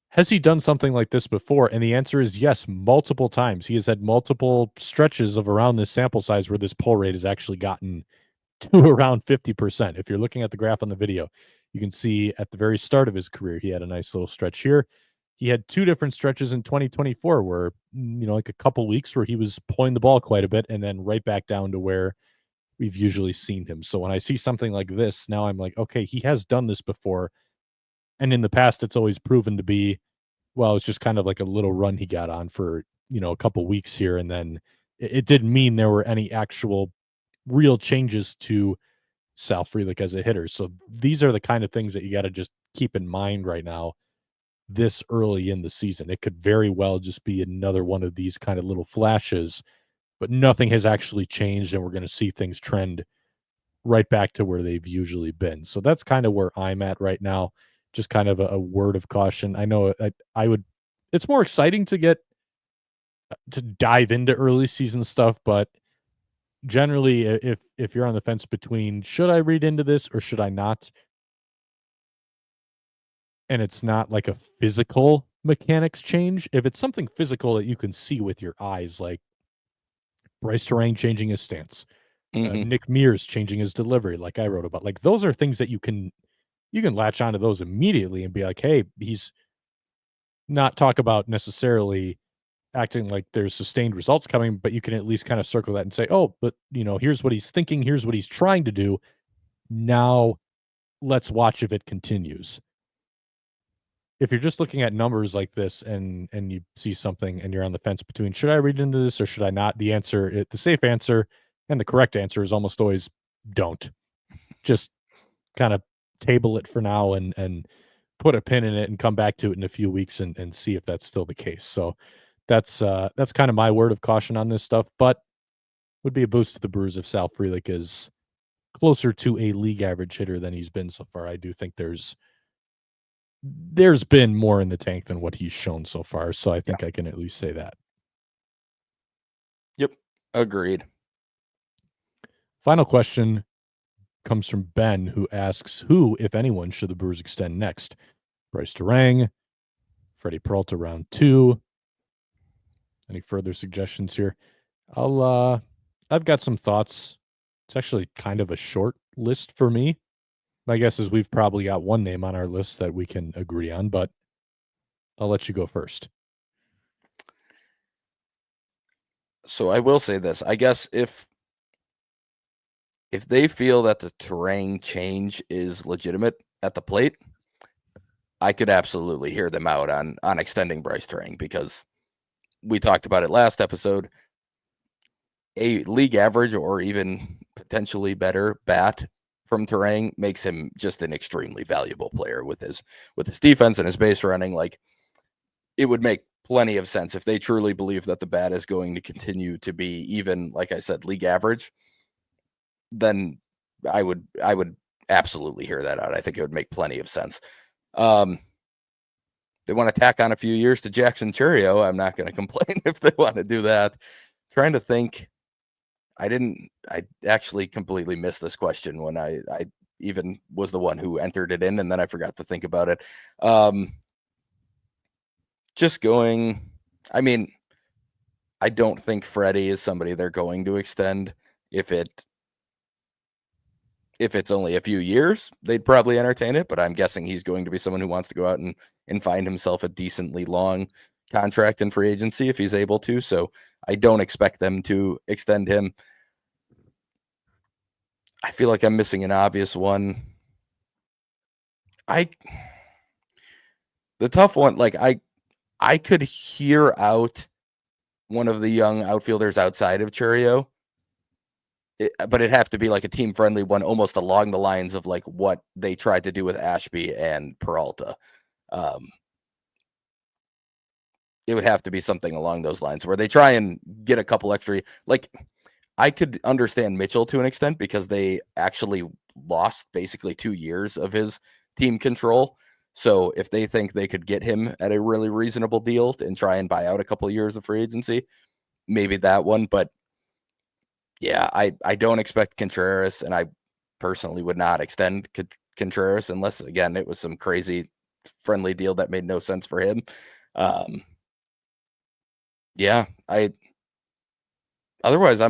Speaker 1: has he done something like this before? And the answer is yes, multiple times. He has had multiple stretches of around this sample size where this pull rate has actually gotten to around 50%. If you're looking at the graph on the video, you can see at the very start of his career, he had a nice little stretch here. He had two different stretches in 2024 where, like a couple weeks where he was pulling the ball quite a bit, and then right back down to where we've usually seen him. So when I see something like this, now I'm like, okay, he has done this before. And in the past, it's always proven to be, well, it's just kind of like a little run he got on for, a couple weeks here. And then it didn't mean there were any actual real changes to Sal Frelick as a hitter. So these are the kind of things that you got to just keep in mind right now, this early in the season. It could very well just be another one of these kind of little flashes, but nothing has actually changed, and we're going to see things trend right back to where they've usually been. So that's kind of where I'm at right now. just kind of a word of caution. I know I would. It's more exciting to dive into early season stuff, but generally, if you're on the fence between should I read into this or should I not, and it's not like a physical mechanics change, if it's something physical that you can see with your eyes, like Bryce Terang changing his stance,
Speaker 2: Hmm.
Speaker 1: Nick Mears changing his delivery, like I wrote about, like those are things that you can latch onto those immediately and be like, hey, he's not talk about necessarily acting like there's sustained results coming, but you can at least kind of circle that and say, oh, but here's what he's thinking, here's what he's trying to do. Now let's watch if it continues. If you're just looking at numbers like this and you see something and you're on the fence between should I read into this or should I not, the safe answer and the correct answer is almost always don't. Just kind of table it for now and put a pin in it and come back to it in a few weeks and see if that's still the case. So that's kind of my word of caution on this stuff, but would be a boost to the Brewers if Sal Frelick is closer to a league average hitter than he's been so far. I do think there's been more in the tank than what he's shown so far, so I think I can at least say that.
Speaker 2: Yep, agreed.
Speaker 1: Final question comes from Ben, who asks, who, if anyone, should the Brewers extend next? Bryce Terang, Freddie Peralta round 2. Any further suggestions here? I've got some thoughts. It's actually kind of a short list for me. My guess is we've probably got one name on our list that we can agree on, but I'll let you go first.
Speaker 2: So I will say this. I guess if they feel that the Terang change is legitimate at the plate, I could absolutely hear them out on extending Bryce Terang, because we talked about it last episode. A league average or even potentially better bat from Terang makes him just an extremely valuable player with his defense and his base running. Like, it would make plenty of sense if they truly believe that the bat is going to continue to be even, like I said, league average. Then I would absolutely hear that out. I think it would make plenty of sense. They want to tack on a few years to Jackson Churio. I'm not going to complain if they want to do that. Trying to think. I actually completely missed this question when I even was the one who entered it in, and then I forgot to think about it. Just going, I mean, I don't think Freddie is somebody they're going to extend. If it's only a few years, they'd probably entertain it, but I'm guessing he's going to be someone who wants to go out and find himself a decently long contract in free agency if he's able to. So I don't expect them to extend him. I feel like I'm missing an obvious one. The tough one, like I could hear out one of the young outfielders outside of Churio, but it'd have to be like a team friendly one, almost along the lines of like what they tried to do with Ashby and Peralta. It would have to be something along those lines where they try and get a couple extra. Like, I could understand Mitchell to an extent because they actually lost basically 2 years of his team control. So if they think they could get him at a really reasonable deal and try and buy out a couple of years of free agency, maybe that one. But yeah, I don't expect Contreras, and I personally would not extend Contreras unless, again, it was some crazy friendly deal that made no sense for him. Yeah, otherwise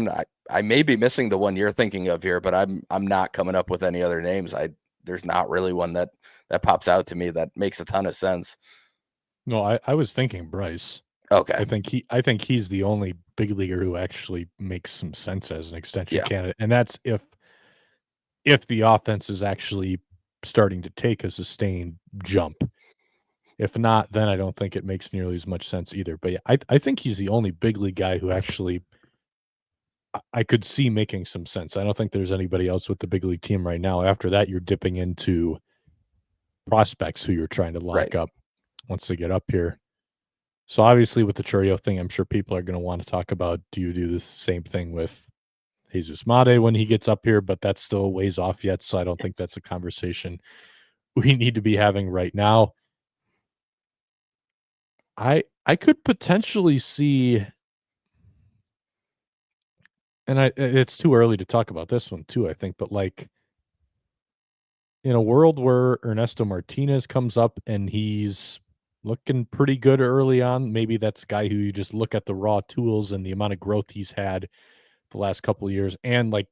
Speaker 2: I may be missing the one you're thinking of here, but I'm not coming up with any other names. There's not really one that pops out to me that makes a ton of sense.
Speaker 1: No, I was thinking Bryce.
Speaker 2: Okay.
Speaker 1: I think he's the only big leaguer who actually makes some sense as an extension candidate, and that's if the offense is actually starting to take a sustained jump. If not, then I don't think it makes nearly as much sense either. But yeah, I think he's the only big league guy who actually I could see making some sense. I don't think there's anybody else with the big league team right now. After that, you're dipping into prospects who you're trying to lock up once they get up here. So obviously with the Churio thing, I'm sure people are going to want to talk about, do you do the same thing with Jesus Mate when he gets up here? But that's still a ways off yet, so I don't think that's a conversation we need to be having right now. I could potentially see, and it's too early to talk about this one too, I think, but like in a world where Ernesto Martinez comes up and he's looking pretty good early on, maybe that's a guy who you just look at the raw tools and the amount of growth he's had the last couple of years, and like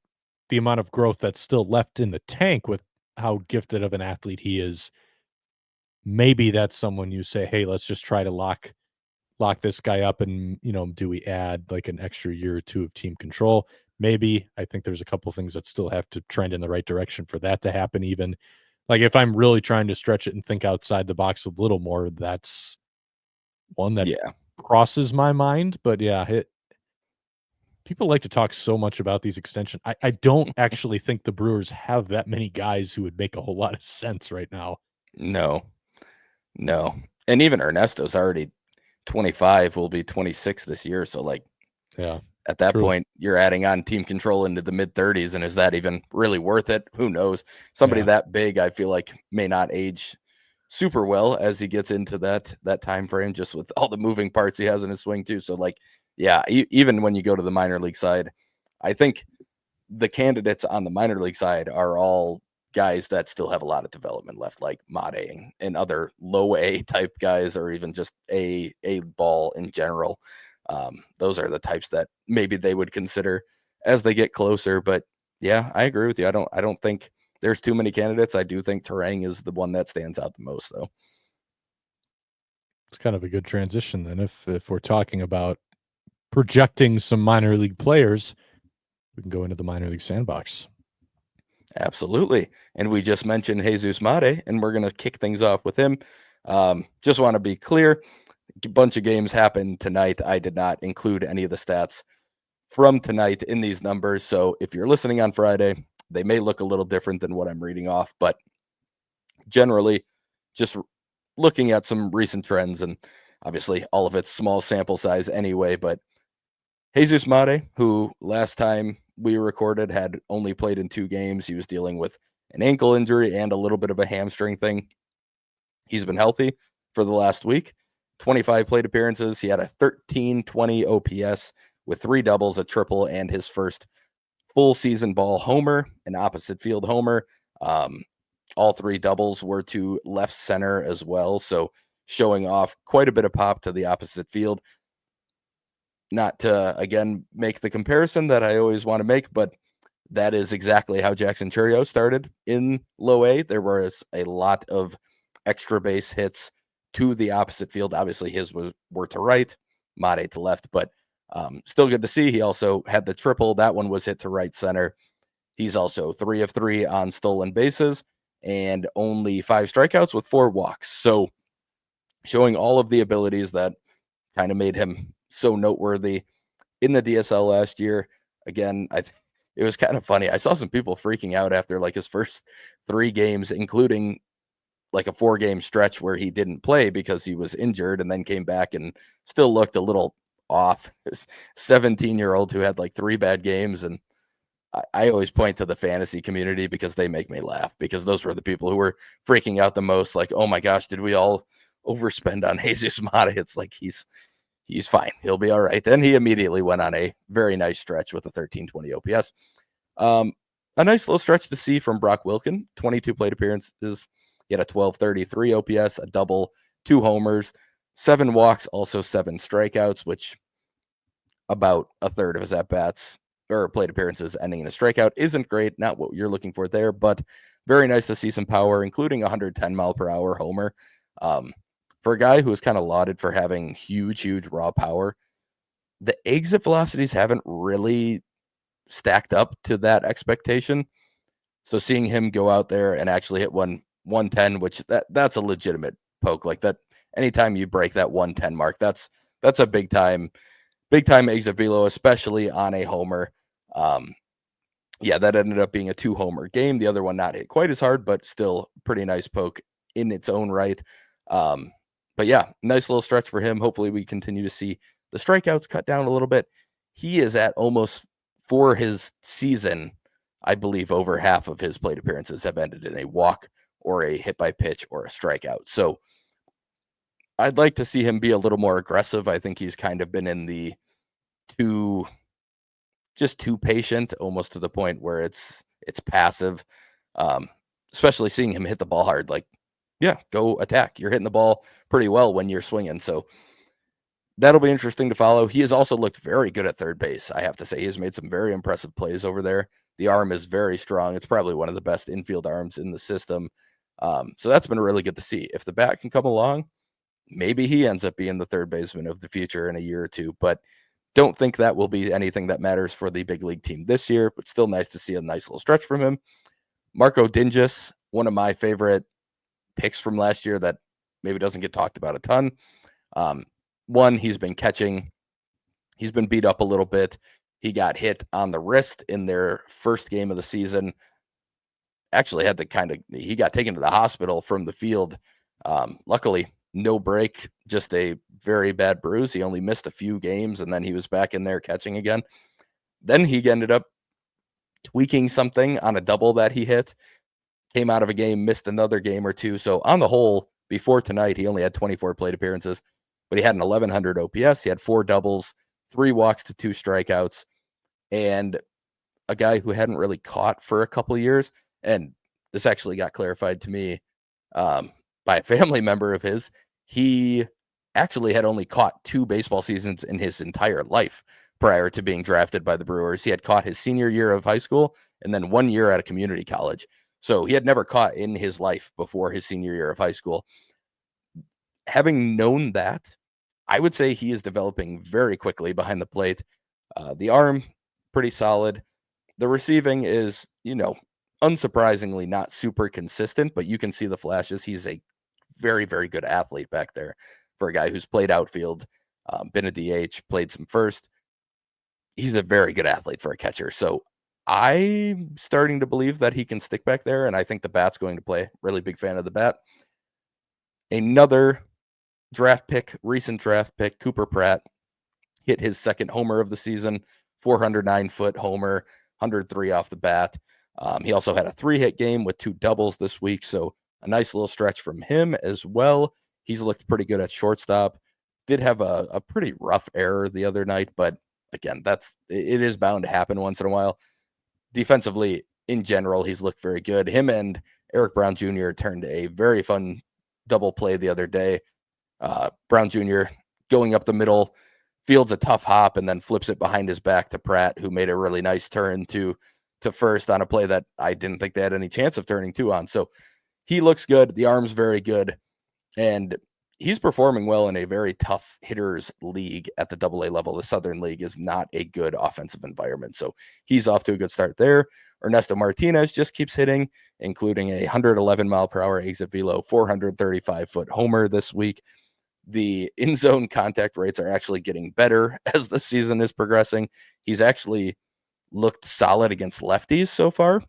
Speaker 1: the amount of growth that's still left in the tank with how gifted of an athlete he is. Maybe that's someone you say, hey, let's just try to lock this guy up, and do we add like an extra year or two of team control? Maybe. I think there's a couple things that still have to trend in the right direction for that to happen. Even like if I'm really trying to stretch it and think outside the box a little more, that's one that
Speaker 2: Yeah.
Speaker 1: crosses my mind. But yeah, people like to talk so much about these extensions. I don't actually think the Brewers have that many guys who would make a whole lot of sense right now.
Speaker 2: No. No. And even Ernesto's already 25, will be 26 this year. So like
Speaker 1: Yeah,
Speaker 2: at that
Speaker 1: true.
Speaker 2: point, you're adding on team control into the mid 30s. And is that even really worth it? Who knows? Somebody
Speaker 1: Yeah.
Speaker 2: that big, I feel like may not age super well as he gets into that time frame, just with all the moving parts he has in his swing too. So like, yeah, even when you go to the minor league side, I think the candidates on the minor league side are all guys that still have a lot of development left, like Made and other low A type guys, or even just a ball in general. Those are the types that maybe they would consider as they get closer. But yeah, I agree with you. I don't think there's too many candidates. I do think Terang is the one that stands out the most, though.
Speaker 1: It's kind of a good transition then if we're talking about projecting some minor league players, we can go into the minor league sandbox.
Speaker 2: Absolutely. And we just mentioned Jesus Mate, and we're going to kick things off with him. Just want to be clear, a bunch of games happened tonight. I did not include any of the stats from tonight in these numbers. So if you're listening on Friday, they may look a little different than what I'm reading off, but generally, just looking at some recent trends, and obviously all of it's small sample size anyway, but Jesus Mate, who last time we recorded had only played in 2 games. He was dealing with an ankle injury and a little bit of a hamstring thing. He's been healthy for the last week. 25 plate appearances. He had a 1320 OPS with 3 doubles, a triple, and his first full season ball homer, an opposite field homer. All 3 doubles were to left center as well. So showing off quite a bit of pop to the opposite field. Not to, again, make the comparison that I always want to make, but that is exactly how Jackson Churio started in low A. There was a lot of extra base hits to the opposite field. Obviously, his were to right, Mate to left, but still good to see. He also had the triple. That one was hit to right center. He's also 3 of 3 on stolen bases and only 5 strikeouts with 4 walks. So showing all of the abilities that kind of made him so noteworthy in the DSL last year. Again, it was kind of funny. I saw some people freaking out after like his first 3 games, including like a 4-game stretch where he didn't play because he was injured and then came back and still looked a little off. This 17-year-old who had like 3 bad games. And I always point to the fantasy community because they make me laugh, because those were the people who were freaking out the most. Like, oh my gosh, did we all overspend on Jesus Mata? It's like he's fine. He'll be all right. Then he immediately went on a very nice stretch with a 1320 OPS. A nice little stretch to see from Brock Wilken, 22 plate appearances. He had a 1233 OPS, a double, 2 homers, 7 walks, also 7 strikeouts, which about a third of his at-bats or plate appearances ending in a strikeout isn't great. Not what you're looking for there, but very nice to see some power, including a 110-mile-per-hour homer. For a guy who is kind of lauded for having huge raw power, the exit velocities haven't really stacked up to that expectation. So seeing him go out there and actually hit 110, which that's a legitimate poke. Like that, anytime you break that 110 mark, that's a big time exit velo, especially on a homer. Yeah, that ended up being a 2-homer game. The other one not hit quite as hard, but still pretty nice poke in its own right. But yeah, nice little stretch for him. Hopefully we continue to see the strikeouts cut down a little bit. He is at almost, for his season, I believe over half of his plate appearances have ended in a walk or a hit by pitch or a strikeout. So I'd like to see him be a little more aggressive. I think he's kind of been in the too patient, almost to the point where it's passive. Especially seeing him hit the ball hard, like, yeah, go attack. You're hitting the ball pretty well when you're swinging. So that'll be interesting to follow. He has also looked very good at third base. I have to say, he has made some very impressive plays over there. The arm is very strong. It's probably one of the best infield arms in the system. So that's been really good to see. If the bat can come along, maybe he ends up being the third baseman of the future in a year or two, but don't think that will be anything that matters for the big league team this year, but still nice to see a nice little stretch from him. Marco Dingus, one of my favorite picks from last year that maybe doesn't get talked about a ton. One, he's been catching. He's been beat up a little bit. He got hit on the wrist in their first game of the season. Actually had he got taken to the hospital from the field. Luckily, no break, just a very bad bruise. He only missed a few games, and then he was back in there catching again. Then he ended up tweaking something on a double that he hit, came out of a game, missed another game or two. So on the whole, before tonight, he only had 24 plate appearances, but he had an 1100 OPS. He had 4 doubles, 3 walks to 2 strikeouts, and a guy who hadn't really caught for a couple of years. And this actually got clarified to me by a family member of his. He actually had only caught 2 baseball seasons in his entire life prior to being drafted by the Brewers. He had caught his senior year of high school and then 1 year at a community college. So he had never caught in his life before his senior year of high school. Having known that, I would say he is developing very quickly behind the plate. The arm, pretty solid. The receiving is, unsurprisingly not super consistent, but you can see the flashes. He's a very, very good athlete back there for a guy who's played outfield, been a DH, played some first. He's a very good athlete for a catcher. So I'm starting to believe that he can stick back there, and I think the bat's going to play. Really big fan of the bat. Another recent draft pick, Cooper Pratt, hit his second homer of the season, 409-foot homer, 103 off the bat. He also had a 3-hit game with 2 doubles this week, so a nice little stretch from him as well. He's looked pretty good at shortstop. Did have a pretty rough error the other night, but again, it is bound to happen once in a while. Defensively, in general, he's looked very good. Him and Eric Brown Jr. turned a very fun double play the other day. Brown Jr. going up the middle, fields a tough hop, and then flips it behind his back to Pratt, who made a really nice turn to first on a play that I didn't think they had any chance of turning 2 on. So he looks good. The arm's very good. And he's performing well in a very tough hitters league at the AA level. The Southern League is not a good offensive environment. So he's off to a good start there. Ernesto Martinez just keeps hitting, including a 111 mile per hour exit velo, 435-foot homer this week. The in-zone contact rates are actually getting better as the season is progressing. He's actually looked solid against lefties so far,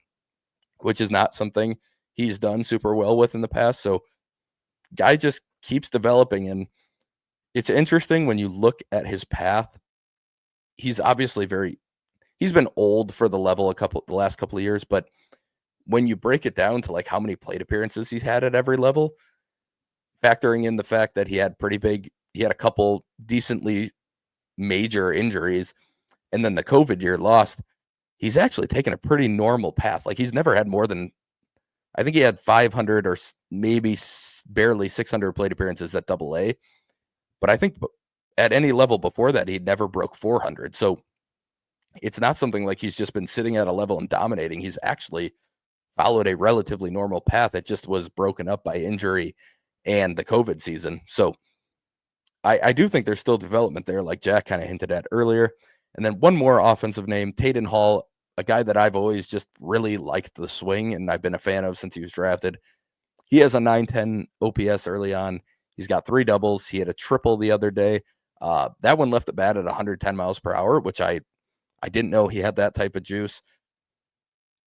Speaker 2: which is not something he's done super well with in the past. So guy just keeps developing, and it's interesting when you look at his path. He's obviously he's been old for the level the last couple of years, but when you break it down to like how many plate appearances he's had at every level, factoring in the fact that he had a couple decently major injuries, and then the COVID year lost, he's actually taken a pretty normal path. Like he's never had more than, I think he had 500 or maybe barely 600 plate appearances at AA. But I think at any level before that, he'd never broke 400. So it's not something like he's just been sitting at a level and dominating. He's actually followed a relatively normal path. It just was broken up by injury and the COVID season. So I do think there's still development there, like Jack kind of hinted at earlier. And then one more offensive name, Taden Hall, a guy that I've always just really liked the swing, and I've been a fan of since he was drafted. He has a 910 OPS early on. He's got 3 doubles. He had a triple the other day. That one left the bat at 110 miles per hour, which I didn't know he had that type of juice.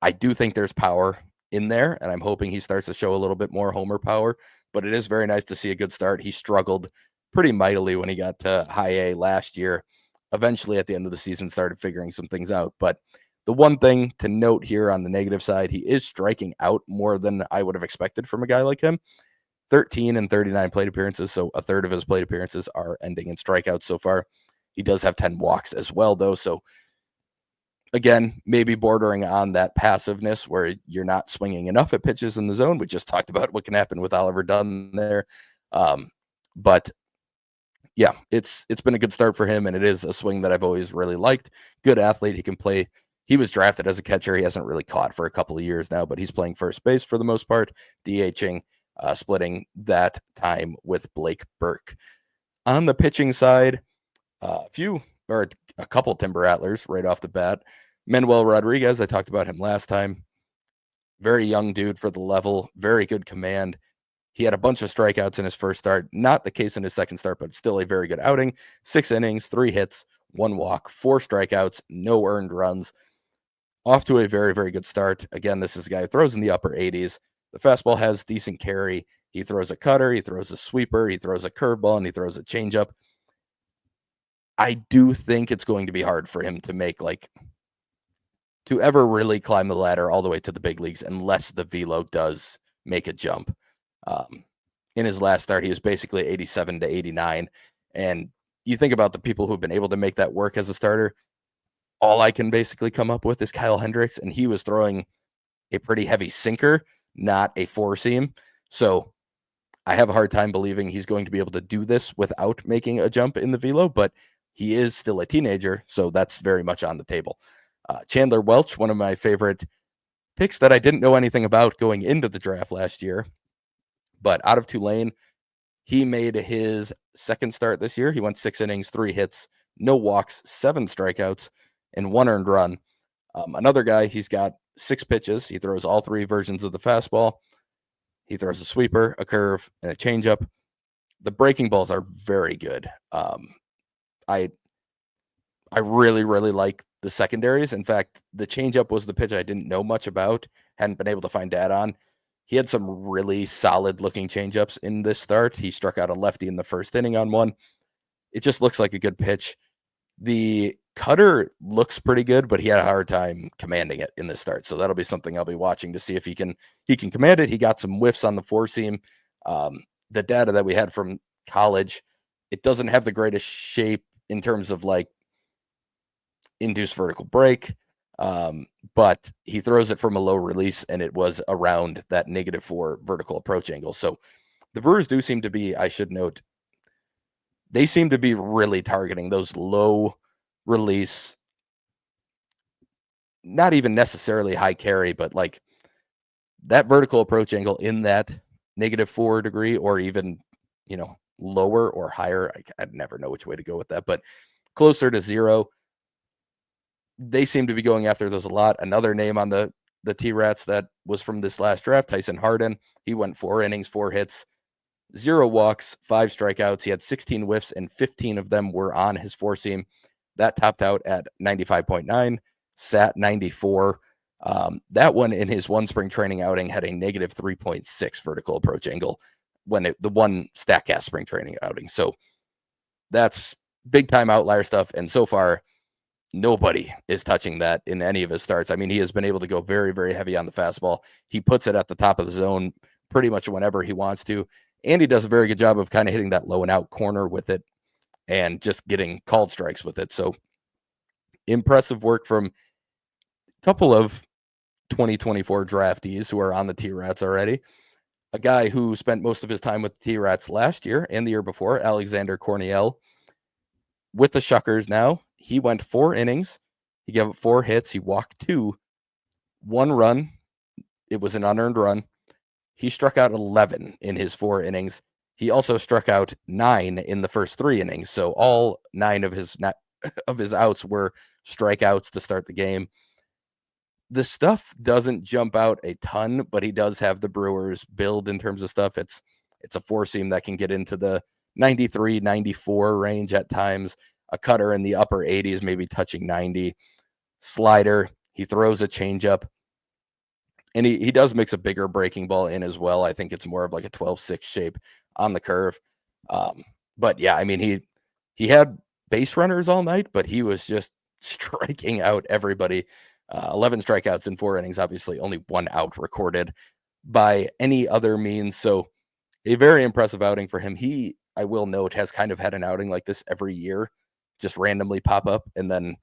Speaker 2: I do think there's power in there, and I'm hoping he starts to show a little bit more homer power, but it is very nice to see a good start. He struggled pretty mightily when he got to high A last year. Eventually, at the end of the season, started figuring some things out, but The one thing to note here on the negative side, he is striking out more than I would have expected from a guy like him. 13 and 39 plate appearances, so a third of his plate appearances are ending in strikeouts so far. He does have 10 walks as well, though, so again, maybe bordering on that passiveness where you're not swinging enough at pitches in the zone. We just talked about what can happen with Oliver Dunn there. But yeah, it's been a good start for him, and it is a swing that I've always really liked. Good athlete. He can play. He was drafted as a catcher. He hasn't really caught for a couple of years now, but he's playing first base for the most part, DHing, splitting that time with Blake Burke. On the pitching side, a couple Timber Rattlers right off the bat. Manuel Rodriguez, I talked about him last time. Very young dude for the level, very good command. He had a bunch of strikeouts in his first start. Not the case in his second start, but still a very good outing. 6 innings, 3 hits, 1 walk, 4 strikeouts, no earned runs. Off to a very, very good start. Again, this is a guy who throws in the upper 80s. The fastball has decent carry. He throws a cutter, he throws a sweeper, he throws a curveball, and he throws a changeup. I do think it's going to be hard for him to ever really climb the ladder all the way to the big leagues unless the velo does make a jump. In his last start, he was basically 87 to 89. And you think about the people who've been able to make that work as a starter, all I can basically come up with is Kyle Hendricks, and he was throwing a pretty heavy sinker, not a four seam. So I have a hard time believing he's going to be able to do this without making a jump in the velo, but he is still a teenager, so that's very much on the table. Chandler Welch, one of my favorite picks that I didn't know anything about going into the draft last year, but out of Tulane, he made his second start this year. He went 6 innings, 3 hits, no walks, 7 strikeouts, and 1 earned run. Another guy, he's got 6 pitches. He throws all 3 versions of the fastball. He throws a sweeper, a curve, and a changeup. The breaking balls are very good. I really, really like the secondaries. In fact, the changeup was the pitch I didn't know much about, hadn't been able to find data on. He had some really solid looking changeups in this start. He struck out a lefty in the first inning on one. It just looks like a good pitch. The cutter looks pretty good, but he had a hard time commanding it in this start. So that'll be something I'll be watching to see if he can command it. He got some whiffs on the four seam. The data that we had from college, it doesn't have the greatest shape in terms of like induced vertical break. But he throws it from a low release, and it was around that -4 vertical approach angle. So the Brewers do seem to be, I should note, they seem to be really targeting those low release, not even necessarily high carry, but like that vertical approach angle in that -4 degree, or even, lower or higher. I'd never know which way to go with that, but closer to 0. They seem to be going after those a lot. Another name on the T-Rats that was from this last draft, Tyson Harden. He went 4 innings, 4 hits, 0 walks, 5 strikeouts. He had 16 whiffs, and 15 of them were on his four seam. That topped out at 95.9, sat 94. That one in his one spring training outing had a -3.6 vertical approach angle the one StatCast spring training outing. So that's big time outlier stuff. And so far, nobody is touching that in any of his starts. I mean, he has been able to go very, very heavy on the fastball. He puts it at the top of the zone pretty much whenever he wants to. And he does a very good job of kind of hitting that low and out corner with it and just getting called strikes with it. So impressive work from a couple of 2024 draftees who are on the T-Rats already. A guy who spent most of his time with the T-Rats last year and the year before, Alexander Corniel, with the Shuckers now. He went 4 innings. He gave up 4 hits. He walked 2, 1 run. It was an unearned run. He struck out 11 in his 4 innings. He also struck out 9 in the first 3 innings. So all 9 of his outs were strikeouts to start the game. The stuff doesn't jump out a ton, but he does have the Brewers build in terms of stuff. It's a four seam that can get into the 93, 94 range at times. A cutter in the upper 80s, maybe touching 90. Slider, he throws a changeup. And he does mix a bigger breaking ball in as well. I think it's more of like a 12-6 shape on the curve. But yeah, I mean, he had base runners all night, but he was just striking out everybody 11 strikeouts in 4 innings, obviously only 1 out recorded by any other means. So a very impressive outing for him. He, I will note, has kind of had an outing like this every year, just randomly pop up, and then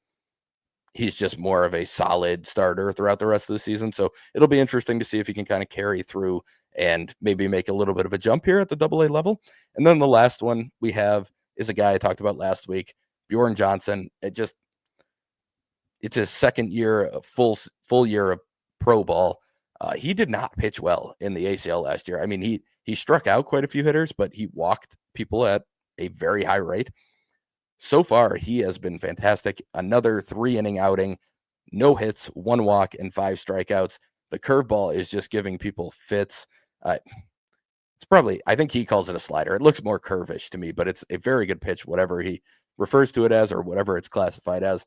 Speaker 2: he's just more of a solid starter throughout the rest of the season. So it'll be interesting to see if he can kind of carry through and maybe make a little bit of a jump here at the AA level. And then the last one we have is a guy I talked about last week, Bjorn Johnson. It's his second year, full year of pro ball. He did not pitch well in the ACL last year. I mean, he struck out quite a few hitters, but he walked people at a very high rate. So far, he has been fantastic. Another 3-inning outing, no hits, 1 walk, and 5 strikeouts. The curveball is just giving people fits. It's probably, I think he calls it a slider. It looks more curvish to me, but it's a very good pitch, whatever he refers to it as or whatever it's classified as.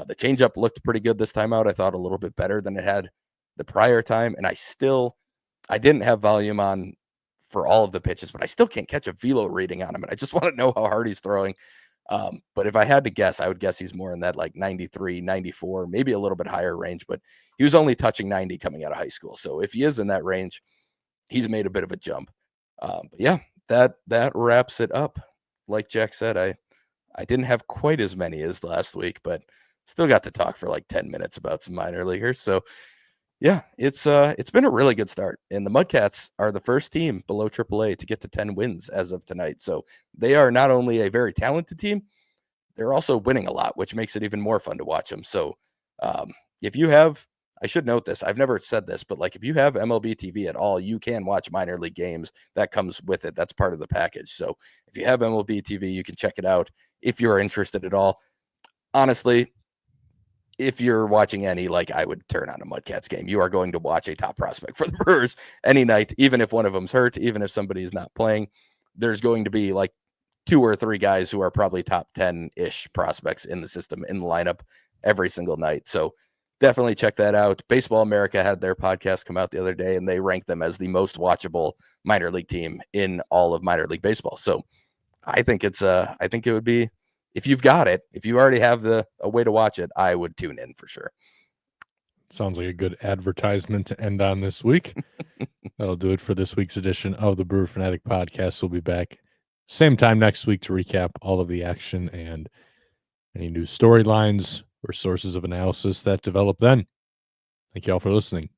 Speaker 2: The changeup looked pretty good this time out. I thought a little bit better than it had the prior time. And I didn't have volume on for all of the pitches, but I still can't catch a velo reading on him. And I just want to know how hard he's throwing. But if I had to guess, I would guess he's more in that like 93, 94, maybe a little bit higher range, but he was only touching 90 coming out of high school. So if he is in that range, he's made a bit of a jump. But yeah, that wraps it up. Like Jack said, I didn't have quite as many as last week, but still got to talk for like 10 minutes about some minor leaguers. So yeah, it's been a really good start. And the Mudcats are the first team below AAA to get to 10 wins as of tonight. So they are not only a very talented team, they're also winning a lot, which makes it even more fun to watch them. So if you have, I should note this, I've never said this, but like if you have MLB TV at all, you can watch minor league games. That comes with it. That's part of the package. So if you have MLB TV, you can check it out if you're interested at all. Honestly, if you're watching any, like I would turn on a Mudcats game. You are going to watch a top prospect for the Brewers any night, even if one of them's hurt, even if somebody's not playing. There's going to be like 2 or 3 guys who are probably top 10-ish prospects in the system, in the lineup every single night. So definitely check that out. Baseball America had their podcast come out the other day, and they ranked them as the most watchable minor league team in all of minor league baseball. So I think it would be, if you've got it, if you already have a way to watch it, I would tune in for sure.
Speaker 1: Sounds like a good advertisement to end on this week. That'll do it for this week's edition of the Brewer Fanatic podcast. We'll be back same time next week to recap all of the action and any new storylines or sources of analysis that develop then. Thank you all for listening.